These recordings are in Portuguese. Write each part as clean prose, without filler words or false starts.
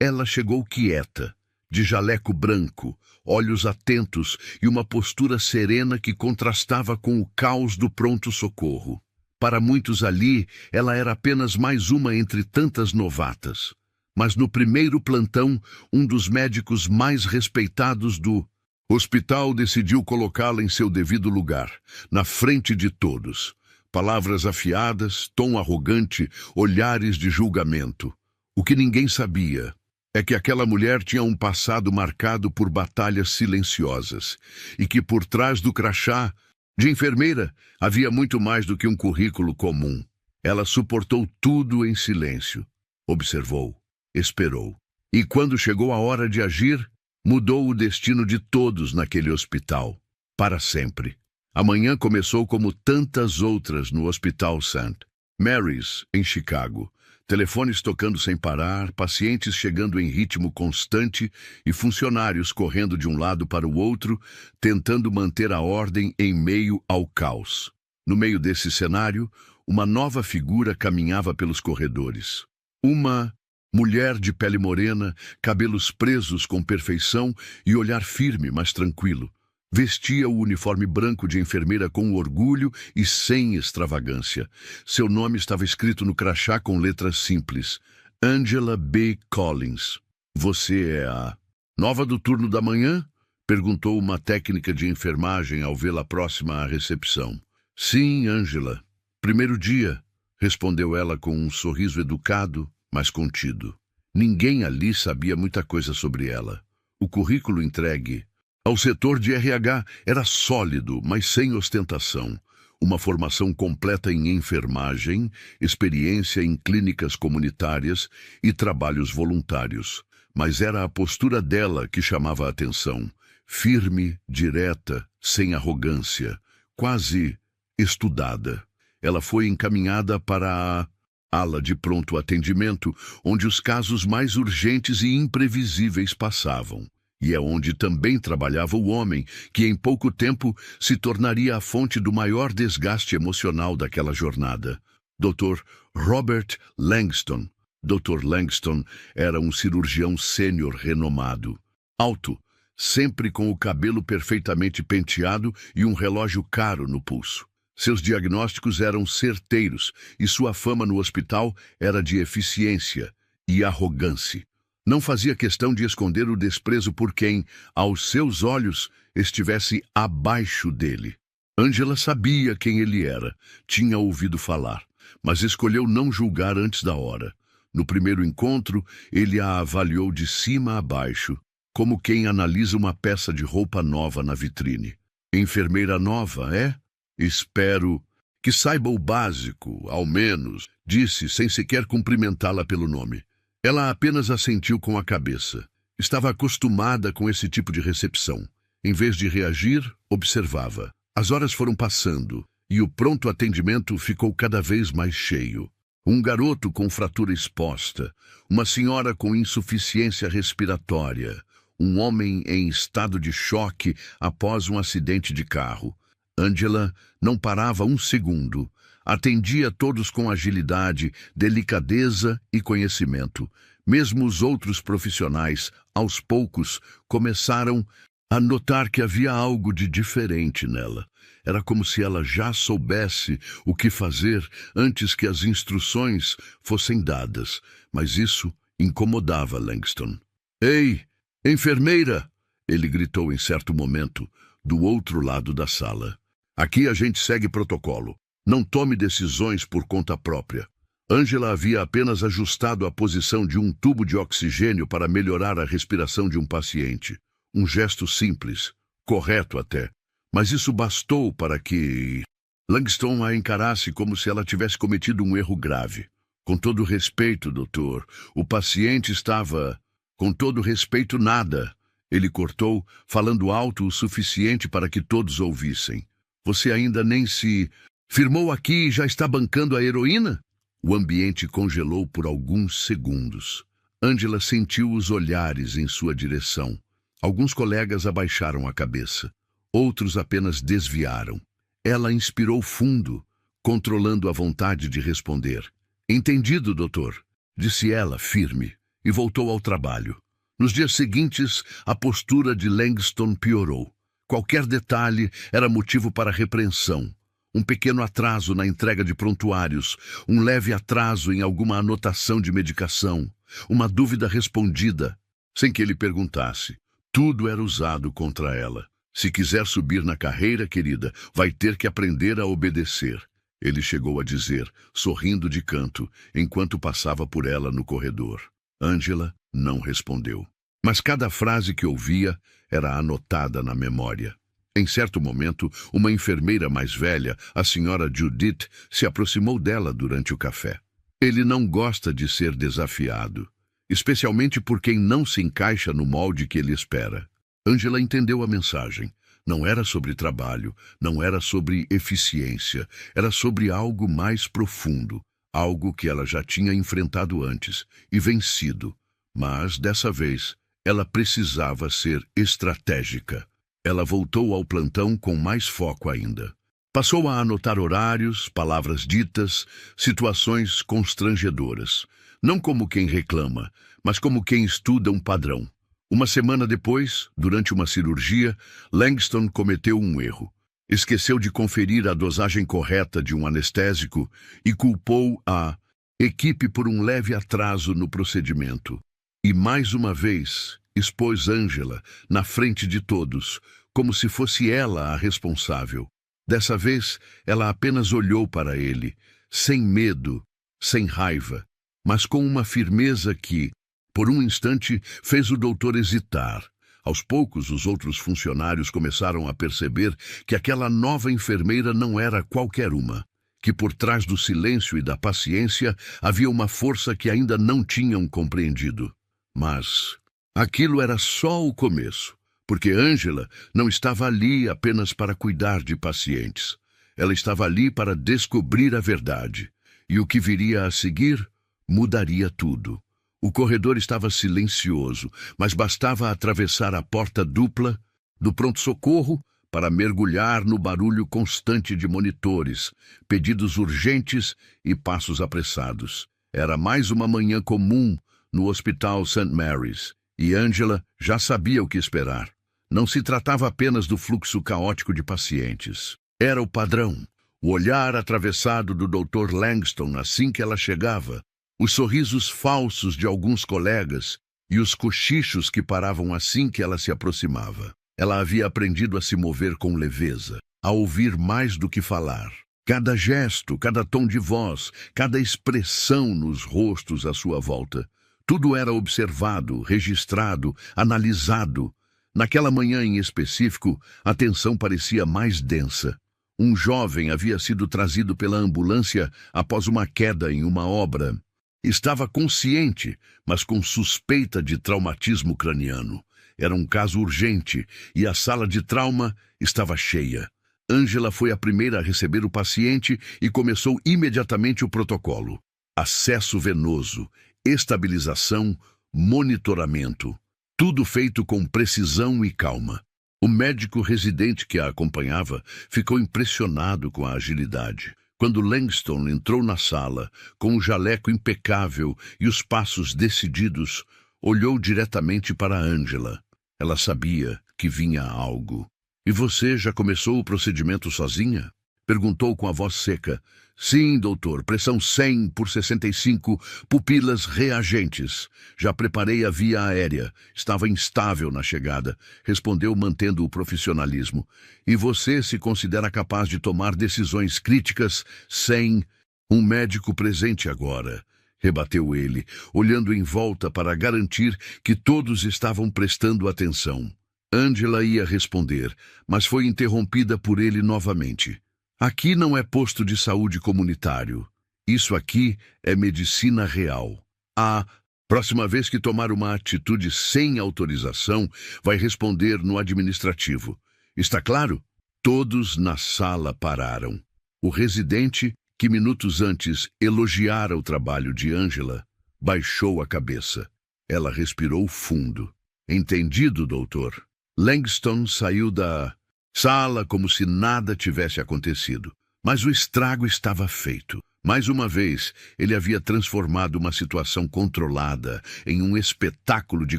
Ela chegou quieta, de jaleco branco, olhos atentos e uma postura serena que contrastava com o caos do pronto-socorro. Para muitos ali, ela era apenas mais uma entre tantas novatas. Mas no primeiro plantão, um dos médicos mais respeitados do hospital decidiu colocá-la em seu devido lugar, na frente de todos. Palavras afiadas, tom arrogante, olhares de julgamento. O que ninguém sabia é que aquela mulher tinha um passado marcado por batalhas silenciosas e que por trás do crachá de enfermeira havia muito mais do que um currículo comum. Ela suportou tudo em silêncio, observou, esperou. E quando chegou a hora de agir, mudou o destino de todos naquele hospital, para sempre. A manhã começou como tantas outras no Hospital St. Mary's, em Chicago. Telefones tocando sem parar, pacientes chegando em ritmo constante e funcionários correndo de um lado para o outro, tentando manter a ordem em meio ao caos. No meio desse cenário, uma nova figura caminhava pelos corredores. Uma mulher de pele morena, cabelos presos com perfeição e olhar firme, mas tranquilo. Vestia o uniforme branco de enfermeira com orgulho e sem extravagância. Seu nome estava escrito no crachá com letras simples. Angela B. Collins. Você é a nova do turno da manhã? Perguntou uma técnica de enfermagem ao vê-la próxima à recepção. Sim, Angela. Primeiro dia, respondeu ela com um sorriso educado, mas contido. Ninguém ali sabia muita coisa sobre ela. O currículo entregue ao setor de RH era sólido, mas sem ostentação. Uma formação completa em enfermagem, experiência em clínicas comunitárias e trabalhos voluntários. Mas era a postura dela que chamava a atenção. Firme, direta, sem arrogância, quase estudada. Ela foi encaminhada para a ala de pronto atendimento, onde os casos mais urgentes e imprevisíveis passavam. E é onde também trabalhava o homem, que em pouco tempo se tornaria a fonte do maior desgaste emocional daquela jornada. Dr. Robert Langston. Dr. Langston era um cirurgião sênior renomado. Alto, sempre com o cabelo perfeitamente penteado e um relógio caro no pulso. Seus diagnósticos eram certeiros e sua fama no hospital era de eficiência e arrogância. Não fazia questão de esconder o desprezo por quem, aos seus olhos, estivesse abaixo dele. Angela sabia quem ele era, tinha ouvido falar, mas escolheu não julgar antes da hora. No primeiro encontro, ele a avaliou de cima a baixo, como quem analisa uma peça de roupa nova na vitrine. Enfermeira nova, é? Espero que saiba o básico, ao menos, disse sem sequer cumprimentá-la pelo nome. Ela apenas assentiu com a cabeça. Estava acostumada com esse tipo de recepção. Em vez de reagir, observava. As horas foram passando e o pronto atendimento ficou cada vez mais cheio. Um garoto com fratura exposta, uma senhora com insuficiência respiratória, um homem em estado de choque após um acidente de carro. Angela não parava um segundo. Atendia todos com agilidade, delicadeza e conhecimento. Mesmo os outros profissionais, aos poucos, começaram a notar que havia algo de diferente nela. Era como se ela já soubesse o que fazer antes que as instruções fossem dadas. Mas isso incomodava Langston. Ei, enfermeira! Ele gritou em certo momento, do outro lado da sala. Aqui a gente segue protocolo. Não tome decisões por conta própria. Angela havia apenas ajustado a posição de um tubo de oxigênio para melhorar a respiração de um paciente. Um gesto simples, correto até, mas isso bastou para que Langston a encarasse como se ela tivesse cometido um erro grave. Com todo respeito, doutor, o paciente estava... Com todo respeito, nada. Ele cortou, falando alto o suficiente para que todos ouvissem. Você ainda nem se... Firmou aqui e já está bancando a heroína? O ambiente congelou por alguns segundos. Angela sentiu os olhares em sua direção. Alguns colegas abaixaram a cabeça. Outros apenas desviaram. Ela inspirou fundo, controlando a vontade de responder. Entendido, doutor, disse ela, firme. e voltou ao trabalho. Nos dias seguintes, a postura de Langston piorou. Qualquer detalhe era motivo para repreensão. Um pequeno atraso na entrega de prontuários, um leve atraso em alguma anotação de medicação, uma dúvida respondida, sem que ele perguntasse. Tudo era usado contra ela. Se quiser subir na carreira, querida, vai ter que aprender a obedecer. Ele chegou a dizer, sorrindo de canto, enquanto passava por ela no corredor. Angela não respondeu. Mas cada frase que ouvia era anotada na memória. Em certo momento, uma enfermeira mais velha, a senhora Judith, se aproximou dela durante o café. Ele não gosta de ser desafiado, especialmente por quem não se encaixa no molde que ele espera. Angela entendeu a mensagem. Não era sobre trabalho, não era sobre eficiência, era sobre algo mais profundo, algo que ela já tinha enfrentado antes e vencido. Mas, dessa vez, ela precisava ser estratégica. Ela voltou ao plantão com mais foco ainda. Passou a anotar horários, palavras ditas, situações constrangedoras. Não como quem reclama, mas como quem estuda um padrão. Uma semana depois, durante uma cirurgia, Langston cometeu um erro. Esqueceu de conferir a dosagem correta de um anestésico e culpou a equipe por um leve atraso no procedimento. E mais uma vez, expôs Angela na frente de todos, como se fosse ela a responsável. Dessa vez, ela apenas olhou para ele, sem medo, sem raiva, mas com uma firmeza que, por um instante, fez o doutor hesitar. Aos poucos, os outros funcionários começaram a perceber que aquela nova enfermeira não era qualquer uma, que por trás do silêncio e da paciência havia uma força que ainda não tinham compreendido. Mas aquilo era só o começo, porque Angela não estava ali apenas para cuidar de pacientes. Ela estava ali para descobrir a verdade, e o que viria a seguir mudaria tudo. O corredor estava silencioso, mas bastava atravessar a porta dupla do pronto-socorro para mergulhar no barulho constante de monitores, pedidos urgentes e passos apressados. Era mais uma manhã comum no Hospital St. Mary's, e Angela já sabia o que esperar. Não se tratava apenas do fluxo caótico de pacientes. Era o padrão, o olhar atravessado do Dr. Langston assim que ela chegava, os sorrisos falsos de alguns colegas e os cochichos que paravam assim que ela se aproximava. Ela havia aprendido a se mover com leveza, a ouvir mais do que falar. Cada gesto, cada tom de voz, cada expressão nos rostos à sua volta. Tudo era observado, registrado, analisado. Naquela manhã em específico, a tensão parecia mais densa. Um jovem havia sido trazido pela ambulância após uma queda em uma obra. Estava consciente, mas com suspeita de traumatismo craniano. Era um caso urgente e a sala de trauma estava cheia. Angela foi a primeira a receber o paciente e começou imediatamente o protocolo. Acesso venoso, estabilização, monitoramento. Tudo feito com precisão e calma. O médico residente que a acompanhava ficou impressionado com a agilidade. Quando Langston entrou na sala, com o jaleco impecável e os passos decididos, olhou diretamente para Angela. Ela sabia que vinha algo. "E você já começou o procedimento sozinha?" Perguntou com a voz seca. "Sim, doutor, pressão 100 por 65, pupilas reagentes. Já preparei a via aérea. Estava instável na chegada", respondeu mantendo o profissionalismo. "E você se considera capaz de tomar decisões críticas sem um médico presente agora?" rebateu ele, olhando em volta para garantir que todos estavam prestando atenção. Angela ia responder, mas foi interrompida por ele novamente. "Aqui não é posto de saúde comunitário. Isso aqui é medicina real. A próxima vez que tomar uma atitude sem autorização, vai responder no administrativo. Está claro?" Todos na sala pararam. O residente, que minutos antes elogiara o trabalho de Angela, baixou a cabeça. Ela respirou fundo. "Entendido, doutor." Langston saiu da sala como se nada tivesse acontecido. Mas o estrago estava feito. Mais uma vez, ele havia transformado uma situação controlada em um espetáculo de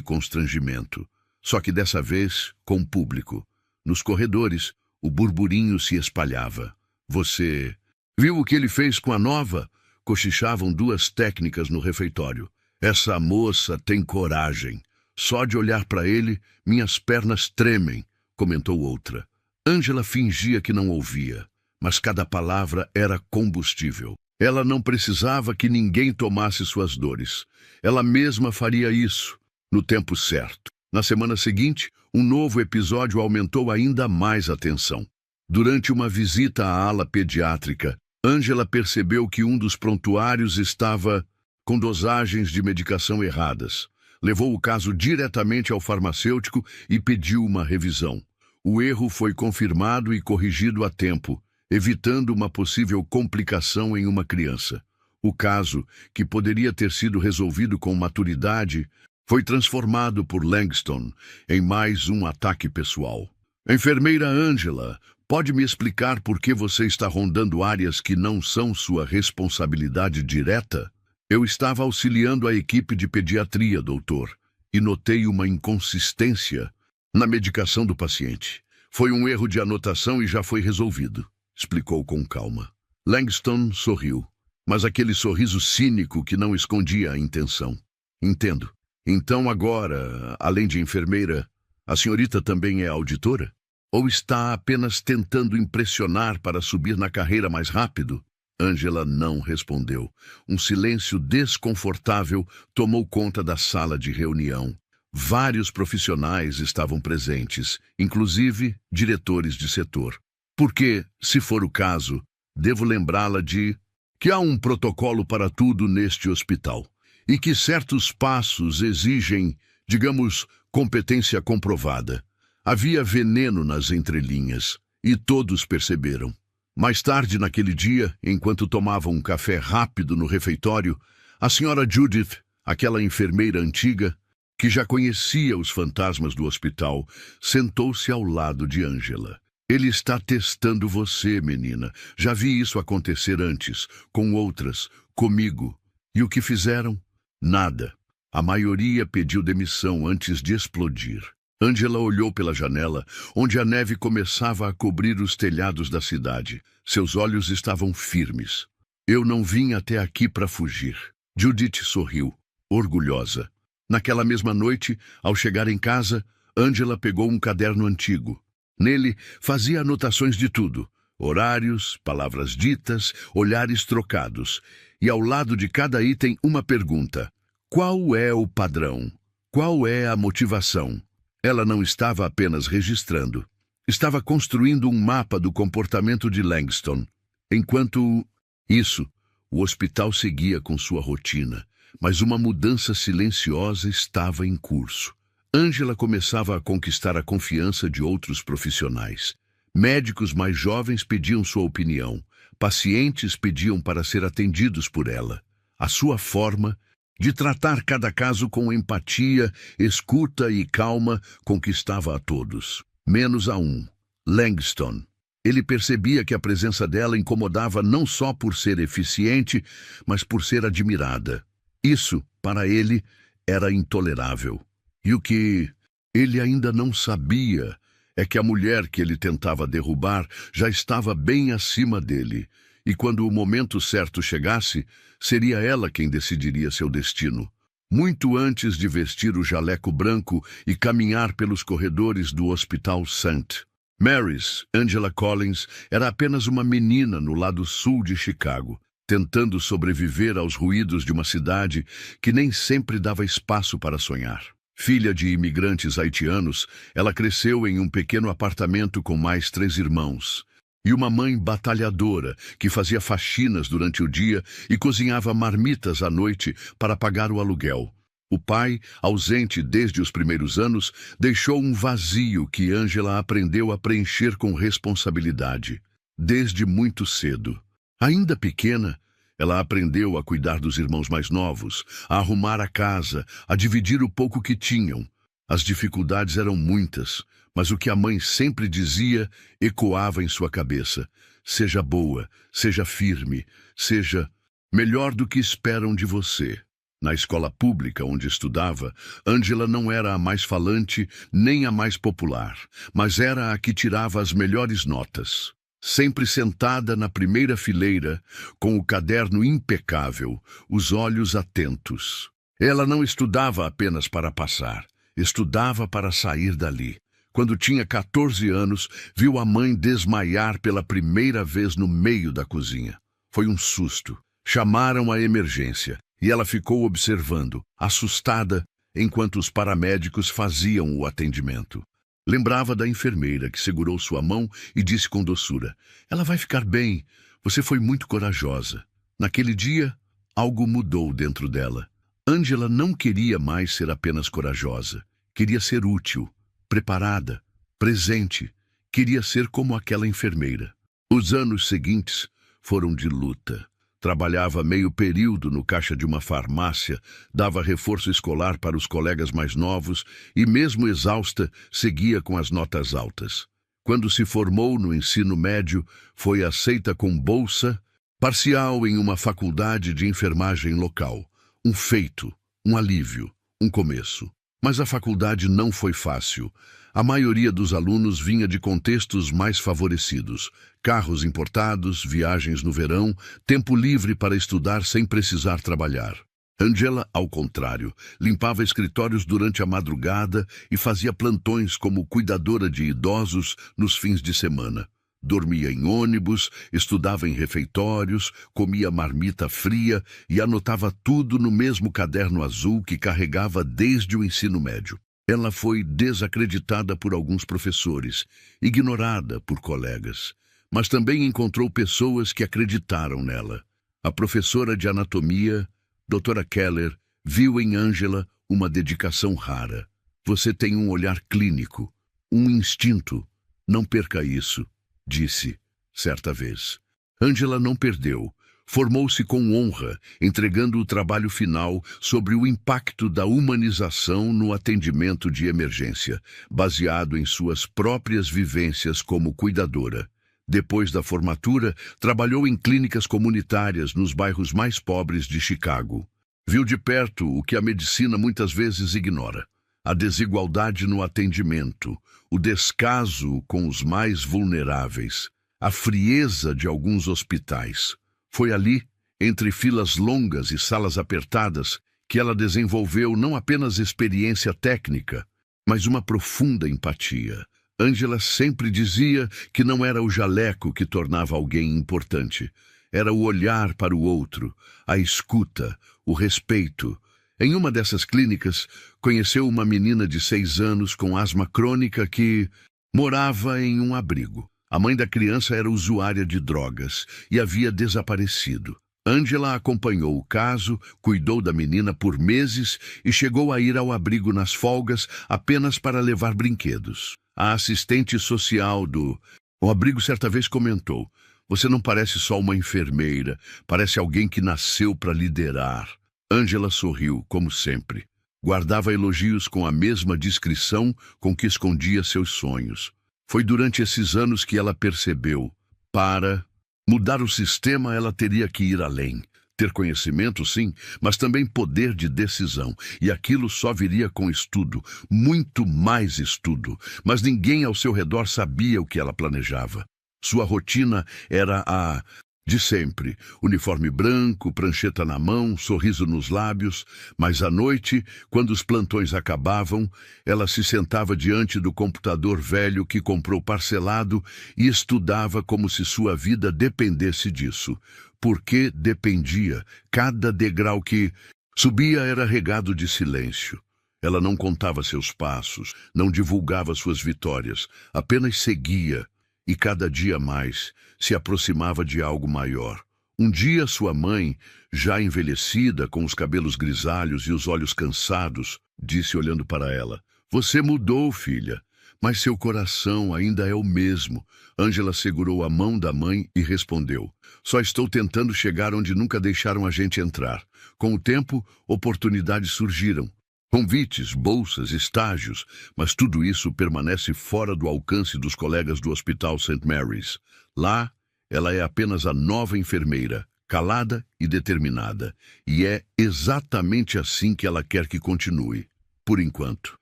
constrangimento. Só que dessa vez, com público. Nos corredores, o burburinho se espalhava. Você viu o que ele fez com a nova? Cochichavam duas técnicas no refeitório. Essa moça tem coragem. Só de olhar para ele, minhas pernas tremem, comentou outra. Angela fingia que não ouvia, mas cada palavra era combustível. Ela não precisava que ninguém tomasse suas dores. Ela mesma faria isso, no tempo certo. Na semana seguinte, um novo episódio aumentou ainda mais a tensão. Durante uma visita à ala pediátrica, Angela percebeu que um dos prontuários estava com dosagens de medicação erradas. Levou o caso diretamente ao farmacêutico e pediu uma revisão. O erro foi confirmado e corrigido a tempo, evitando uma possível complicação em uma criança. O caso, que poderia ter sido resolvido com maturidade, foi transformado por Langston em mais um ataque pessoal. Enfermeira Angela, pode me explicar por que você está rondando áreas que não são sua responsabilidade direta? Eu estava auxiliando a equipe de pediatria, doutor, e notei uma inconsistência na medicação do paciente. Foi um erro de anotação e já foi resolvido, explicou com calma. Langston sorriu, mas aquele sorriso cínico que não escondia a intenção. Entendo. Então agora, além de enfermeira, a senhorita também é auditora? Ou está apenas tentando impressionar para subir na carreira mais rápido? Angela não respondeu. Um silêncio desconfortável tomou conta da sala de reunião. Vários profissionais estavam presentes, inclusive diretores de setor. Porque, se for o caso, devo lembrá-la de que há um protocolo para tudo neste hospital e que certos passos exigem, digamos, competência comprovada. Havia veneno nas entrelinhas e todos perceberam. Mais tarde naquele dia, enquanto tomavam um café rápido no refeitório, a senhora Judith, aquela enfermeira antiga, que já conhecia os fantasmas do hospital, sentou-se ao lado de Angela. Ele está testando você, menina. Já vi isso acontecer antes, com outras, comigo. E o que fizeram? Nada. A maioria pediu demissão antes de explodir. Angela olhou pela janela, onde a neve começava a cobrir os telhados da cidade. Seus olhos estavam firmes. Eu não vim até aqui para fugir. Judith sorriu, orgulhosa. Naquela mesma noite, ao chegar em casa, Angela pegou um caderno antigo. Nele, fazia anotações de tudo. Horários, palavras ditas, olhares trocados. E ao lado de cada item, uma pergunta. Qual é o padrão? Qual é a motivação? Ela não estava apenas registrando. Estava construindo um mapa do comportamento de Langston. Enquanto isso, o hospital seguia com sua rotina, mas uma mudança silenciosa estava em curso. Angela começava a conquistar a confiança de outros profissionais. Médicos mais jovens pediam sua opinião. Pacientes pediam para ser atendidos por ela. A sua forma de tratar cada caso com empatia, escuta e calma conquistava a todos. Menos a um, Langston. Ele percebia que a presença dela incomodava não só por ser eficiente, mas por ser admirada. Isso, para ele, era intolerável. E o que ele ainda não sabia é que a mulher que ele tentava derrubar já estava bem acima dele, e quando o momento certo chegasse, seria ela quem decidiria seu destino. Muito antes de vestir o jaleco branco e caminhar pelos corredores do Hospital St. Mary's, Angela Collins era apenas uma menina no lado sul de Chicago, tentando sobreviver aos ruídos de uma cidade que nem sempre dava espaço para sonhar. Filha de imigrantes haitianos, ela cresceu em um pequeno apartamento com mais 3 irmãos. E uma mãe batalhadora que fazia faxinas durante o dia e cozinhava marmitas à noite para pagar o aluguel. O pai, ausente desde os primeiros anos, deixou um vazio que Angela aprendeu a preencher com responsabilidade, desde muito cedo. Ainda pequena, ela aprendeu a cuidar dos irmãos mais novos, a arrumar a casa, a dividir o pouco que tinham. As dificuldades eram muitas, mas o que a mãe sempre dizia ecoava em sua cabeça. Seja boa, seja firme, seja melhor do que esperam de você. Na escola pública onde estudava, Angela não era a mais falante nem a mais popular, mas era a que tirava as melhores notas. Sempre sentada na primeira fileira, com o caderno impecável, os olhos atentos. Ela não estudava apenas para passar, estudava para sair dali. Quando tinha 14 anos, viu a mãe desmaiar pela primeira vez no meio da cozinha. Foi um susto. Chamaram a emergência e ela ficou observando, assustada, enquanto os paramédicos faziam o atendimento. Lembrava da enfermeira que segurou sua mão e disse com doçura: "Ela vai ficar bem. Você foi muito corajosa." Naquele dia, algo mudou dentro dela. Angela não queria mais ser apenas corajosa. Queria ser útil, preparada, presente. Queria ser como aquela enfermeira. Os anos seguintes foram de luta. Trabalhava meio período no caixa de uma farmácia, dava reforço escolar para os colegas mais novos e, mesmo exausta, seguia com as notas altas. Quando se formou no ensino médio, foi aceita com bolsa parcial em uma faculdade de enfermagem local. Um feito, um alívio, um começo. Mas a faculdade não foi fácil. A maioria dos alunos vinha de contextos mais favorecidos. Carros importados, viagens no verão, tempo livre para estudar sem precisar trabalhar. Angela, ao contrário, limpava escritórios durante a madrugada e fazia plantões como cuidadora de idosos nos fins de semana. Dormia em ônibus, estudava em refeitórios, comia marmita fria e anotava tudo no mesmo caderno azul que carregava desde o ensino médio. Ela foi desacreditada por alguns professores, ignorada por colegas, mas também encontrou pessoas que acreditaram nela. A professora de anatomia, Dra. Keller, viu em Angela uma dedicação rara. "Você tem um olhar clínico, um instinto. Não perca isso", disse certa vez. Angela não perdeu. Formou-se com honra, entregando o trabalho final sobre o impacto da humanização no atendimento de emergência, baseado em suas próprias vivências como cuidadora. Depois da formatura, trabalhou em clínicas comunitárias nos bairros mais pobres de Chicago. Viu de perto o que a medicina muitas vezes ignora: a desigualdade no atendimento, o descaso com os mais vulneráveis, a frieza de alguns hospitais. Foi ali, entre filas longas e salas apertadas, que ela desenvolveu não apenas experiência técnica, mas uma profunda empatia. Angela sempre dizia que não era o jaleco que tornava alguém importante. Era o olhar para o outro, a escuta, o respeito. Em uma dessas clínicas, conheceu uma menina de 6 anos com asma crônica que morava em um abrigo. A mãe da criança era usuária de drogas e havia desaparecido. Angela acompanhou o caso, cuidou da menina por meses e chegou a ir ao abrigo nas folgas apenas para levar brinquedos. A assistente social do abrigo certa vez comentou: "Você não parece só uma enfermeira, parece alguém que nasceu para liderar." Angela sorriu, como sempre. Guardava elogios com a mesma discrição com que escondia seus sonhos. Foi durante esses anos que ela percebeu: para mudar o sistema, ela teria que ir além. Ter conhecimento, sim, mas também poder de decisão. E aquilo só viria com estudo, muito mais estudo. Mas ninguém ao seu redor sabia o que ela planejava. Sua rotina era a de sempre: uniforme branco, prancheta na mão, sorriso nos lábios. Mas à noite, quando os plantões acabavam, ela se sentava diante do computador velho que comprou parcelado e estudava como se sua vida dependesse disso. Porque dependia. Cada degrau que subia era regado de silêncio. Ela não contava seus passos, não divulgava suas vitórias, apenas seguia. E cada dia mais se aproximava de algo maior. Um dia sua mãe, já envelhecida, com os cabelos grisalhos e os olhos cansados, disse olhando para ela: "Você mudou, filha, mas seu coração ainda é o mesmo." Angela segurou a mão da mãe e respondeu: "Só estou tentando chegar onde nunca deixaram a gente entrar. Com o tempo, oportunidades surgiram. Convites, bolsas, estágios, mas tudo isso permanece fora do alcance dos colegas do Hospital St. Mary's. Lá, ela é apenas a nova enfermeira, calada e determinada. E é exatamente assim que ela quer que continue, por enquanto.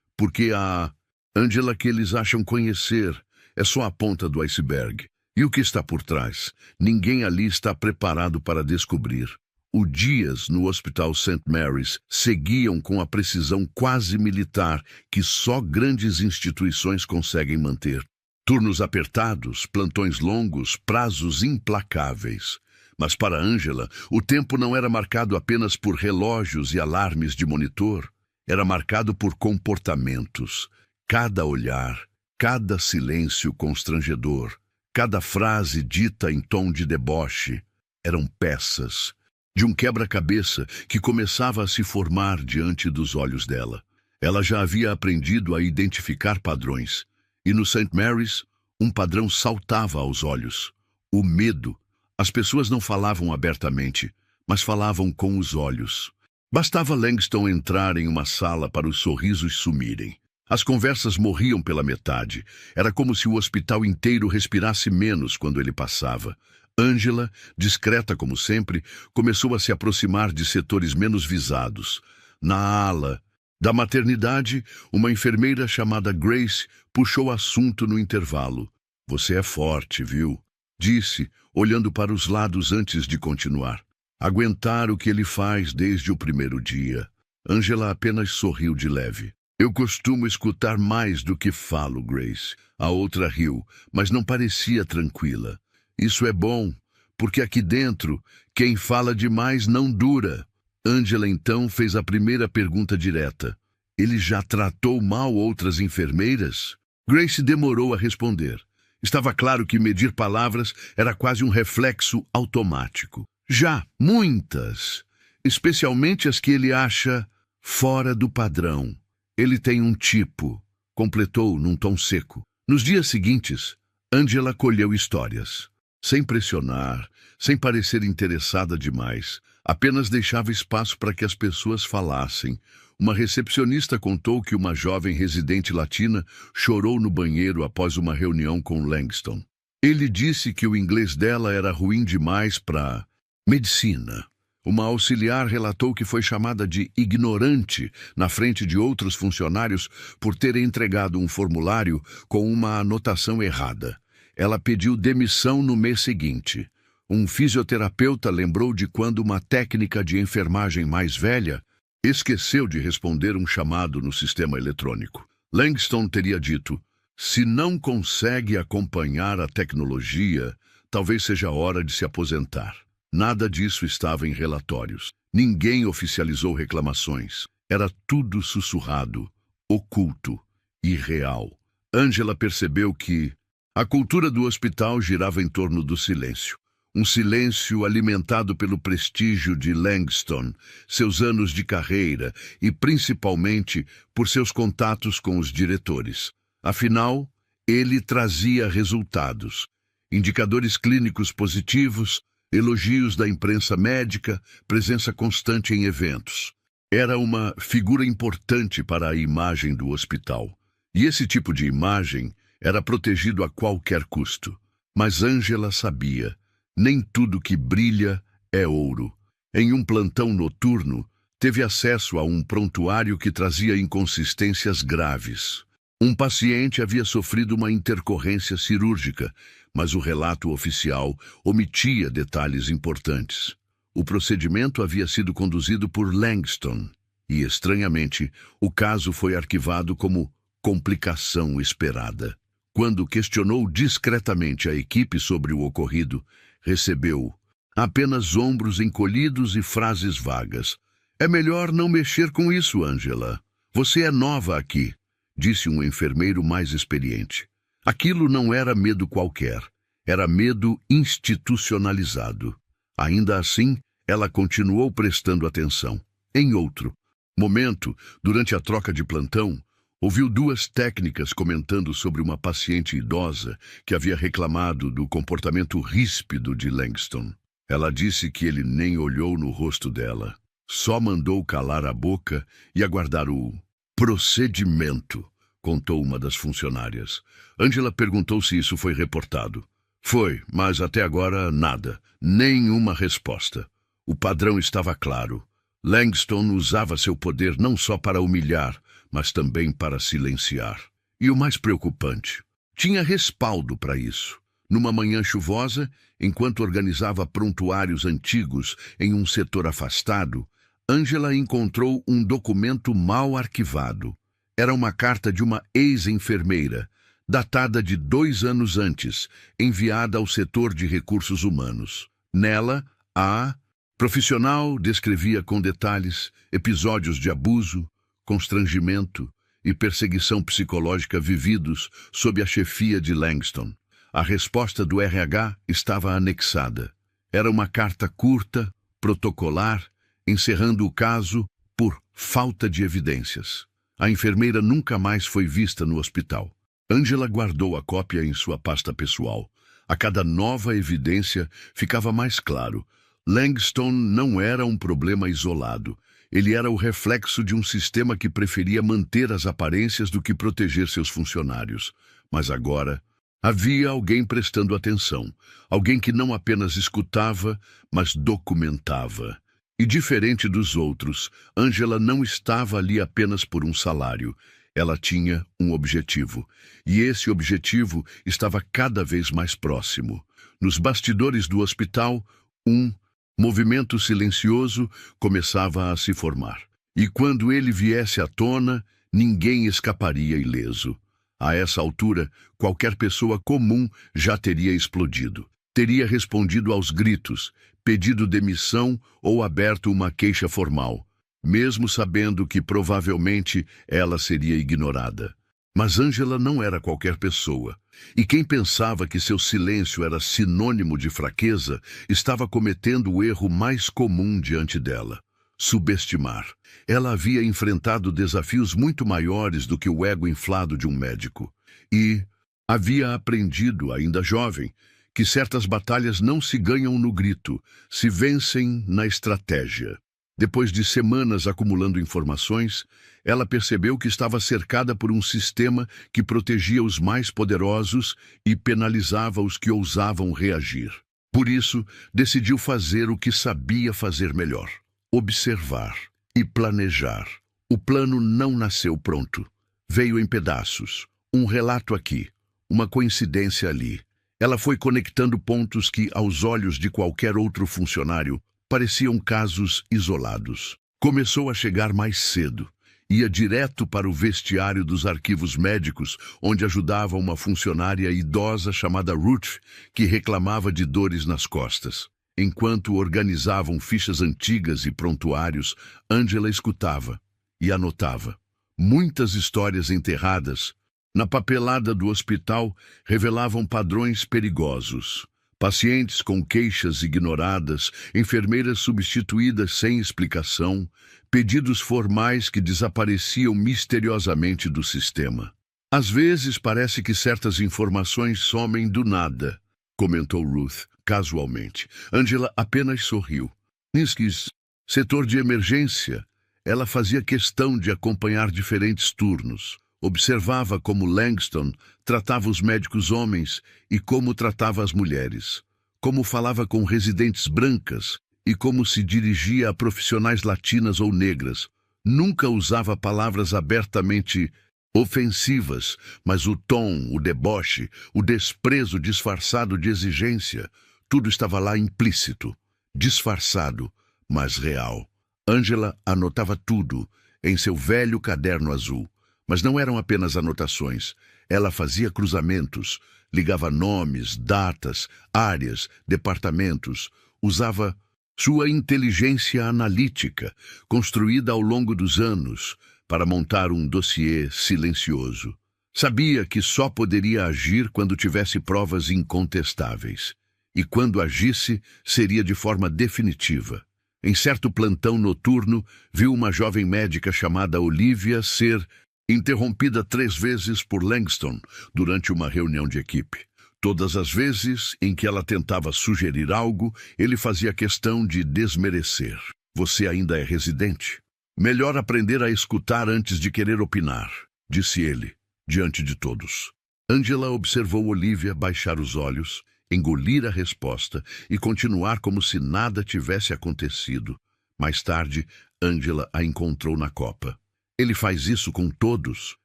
Porque a Angela que eles acham conhecer é só a ponta do iceberg. E o que está por trás? Ninguém ali está preparado para descobrir. Os dias no Hospital St. Mary's seguiam com a precisão quase militar que só grandes instituições conseguem manter. Turnos apertados, plantões longos, prazos implacáveis. Mas para Angela, o tempo não era marcado apenas por relógios e alarmes de monitor. Era marcado por comportamentos. Cada olhar, cada silêncio constrangedor, cada frase dita em tom de deboche, eram peças de um quebra-cabeça que começava a se formar diante dos olhos dela. Ela já havia aprendido a identificar padrões, e no St. Mary's, um padrão saltava aos olhos. O medo. As pessoas não falavam abertamente, mas falavam com os olhos. Bastava Langston entrar em uma sala para os sorrisos sumirem. As conversas morriam pela metade. Era como se o hospital inteiro respirasse menos quando ele passava. Angela, discreta como sempre, começou a se aproximar de setores menos visados. Na ala da maternidade, uma enfermeira chamada Grace puxou assunto no intervalo. "Você é forte, viu?", disse, olhando para os lados antes de continuar. "Aguentar o que ele faz desde o primeiro dia." Angela apenas sorriu de leve. "Eu costumo escutar mais do que falo, Grace." A outra riu, mas não parecia tranquila. "Isso é bom, porque aqui dentro, quem fala demais não dura." Angela então fez a primeira pergunta direta. "Ele já tratou mal outras enfermeiras?" Grace demorou a responder. Estava claro que medir palavras era quase um reflexo automático. "Já, muitas. Especialmente as que ele acha fora do padrão. Ele tem um tipo", completou num tom seco. Nos dias seguintes, Angela colheu histórias. Sem pressionar, sem parecer interessada demais, apenas deixava espaço para que as pessoas falassem. Uma recepcionista contou que uma jovem residente latina chorou no banheiro após uma reunião com Langston. Ele disse que o inglês dela era ruim demais para medicina. Uma auxiliar relatou que foi chamada de ignorante na frente de outros funcionários por ter entregado um formulário com uma anotação errada. Ela pediu demissão no mês seguinte. Um fisioterapeuta lembrou de quando uma técnica de enfermagem mais velha esqueceu de responder um chamado no sistema eletrônico. Langston teria dito: "Se não consegue acompanhar a tecnologia, talvez seja hora de se aposentar." Nada disso estava em relatórios. Ninguém oficializou reclamações. Era tudo sussurrado, oculto, irreal. Angela percebeu que a cultura do hospital girava em torno do silêncio. Um silêncio alimentado pelo prestígio de Langston, seus anos de carreira e, principalmente, por seus contatos com os diretores. Afinal, ele trazia resultados. Indicadores clínicos positivos, elogios da imprensa médica, presença constante em eventos. Era uma figura importante para a imagem do hospital. E esse tipo de imagem era protegido a qualquer custo. Mas Angela sabia: nem tudo que brilha é ouro. Em um plantão noturno, teve acesso a um prontuário que trazia inconsistências graves. Um paciente havia sofrido uma intercorrência cirúrgica, mas o relato oficial omitia detalhes importantes. O procedimento havia sido conduzido por Langston e, estranhamente, o caso foi arquivado como complicação esperada. Quando questionou discretamente a equipe sobre o ocorrido, recebeu apenas ombros encolhidos e frases vagas. "É melhor não mexer com isso, Angela. Você é nova aqui", disse um enfermeiro mais experiente. Aquilo não era medo qualquer, era medo institucionalizado. Ainda assim, ela continuou prestando atenção. Em outro momento, durante a troca de plantão, ouviu duas técnicas comentando sobre uma paciente idosa que havia reclamado do comportamento ríspido de Langston. Ela disse que ele nem olhou no rosto dela, só mandou calar a boca e aguardar o procedimento, contou uma das funcionárias. Angela perguntou se isso foi reportado. Foi, mas até agora nada. Nenhuma resposta. O padrão estava claro. Langston usava seu poder não só para humilhar, mas também para silenciar. E o mais preocupante, tinha respaldo para isso. Numa manhã chuvosa, enquanto organizava prontuários antigos em um setor afastado, Angela encontrou um documento mal arquivado. Era uma carta de uma ex-enfermeira, datada de 2 anos antes, enviada ao setor de recursos humanos. Nela, a profissional descrevia com detalhes episódios de abuso, constrangimento e perseguição psicológica vividos sob a chefia de Langston. A resposta do RH estava anexada. Era uma carta curta, protocolar, encerrando o caso por falta de evidências. A enfermeira nunca mais foi vista no hospital. Angela guardou a cópia em sua pasta pessoal. A cada nova evidência ficava mais claro. Langston não era um problema isolado. Ele era o reflexo de um sistema que preferia manter as aparências do que proteger seus funcionários. Mas agora, havia alguém prestando atenção. Alguém que não apenas escutava, mas documentava. E diferente dos outros, Angela não estava ali apenas por um salário. Ela tinha um objetivo, e esse objetivo estava cada vez mais próximo. Nos bastidores do hospital, um movimento silencioso começava a se formar. E quando ele viesse à tona, ninguém escaparia ileso. A essa altura, qualquer pessoa comum já teria explodido. Teria respondido aos gritos, pedido demissão ou aberto uma queixa formal, mesmo sabendo que provavelmente ela seria ignorada. Mas Angela não era qualquer pessoa, e quem pensava que seu silêncio era sinônimo de fraqueza estava cometendo o erro mais comum diante dela: subestimar. Ela havia enfrentado desafios muito maiores do que o ego inflado de um médico, e havia aprendido, ainda jovem, que certas batalhas não se ganham no grito, se vencem na estratégia. Depois de semanas acumulando informações, ela percebeu que estava cercada por um sistema que protegia os mais poderosos e penalizava os que ousavam reagir. Por isso, decidiu fazer o que sabia fazer melhor: observar e planejar. O plano não nasceu pronto. Veio em pedaços. Um relato aqui, uma coincidência ali. Ela foi conectando pontos que, aos olhos de qualquer outro funcionário, pareciam casos isolados. Começou a chegar mais cedo. Ia direto para o vestiário dos arquivos médicos, onde ajudava uma funcionária idosa chamada Ruth, que reclamava de dores nas costas. Enquanto organizavam fichas antigas e prontuários, Angela escutava e anotava. Muitas histórias enterradas na papelada do hospital revelavam padrões perigosos. Pacientes com queixas ignoradas, enfermeiras substituídas sem explicação, pedidos formais que desapareciam misteriosamente do sistema. Às vezes parece que certas informações somem do nada, comentou Ruth, casualmente. Angela apenas sorriu. Niskis, setor de emergência. Ela fazia questão de acompanhar diferentes turnos. Observava como Langston tratava os médicos homens e como tratava as mulheres, como falava com residentes brancas e como se dirigia a profissionais latinas ou negras. Nunca usava palavras abertamente ofensivas, mas o tom, o deboche, o desprezo disfarçado de exigência, tudo estava lá implícito, disfarçado, mas real. Angela anotava tudo em seu velho caderno azul. Mas não eram apenas anotações. Ela fazia cruzamentos, ligava nomes, datas, áreas, departamentos. Usava sua inteligência analítica, construída ao longo dos anos, para montar um dossiê silencioso. Sabia que só poderia agir quando tivesse provas incontestáveis. E quando agisse, seria de forma definitiva. Em certo plantão noturno, viu uma jovem médica chamada Olivia ser interrompida 3 vezes por Langston durante uma reunião de equipe. Todas as vezes em que ela tentava sugerir algo, ele fazia questão de desmerecer. Você ainda é residente? Melhor aprender a escutar antes de querer opinar, disse ele, diante de todos. Angela observou Olivia baixar os olhos, engolir a resposta e continuar como se nada tivesse acontecido. Mais tarde, Angela a encontrou na copa. Ele faz isso com todos?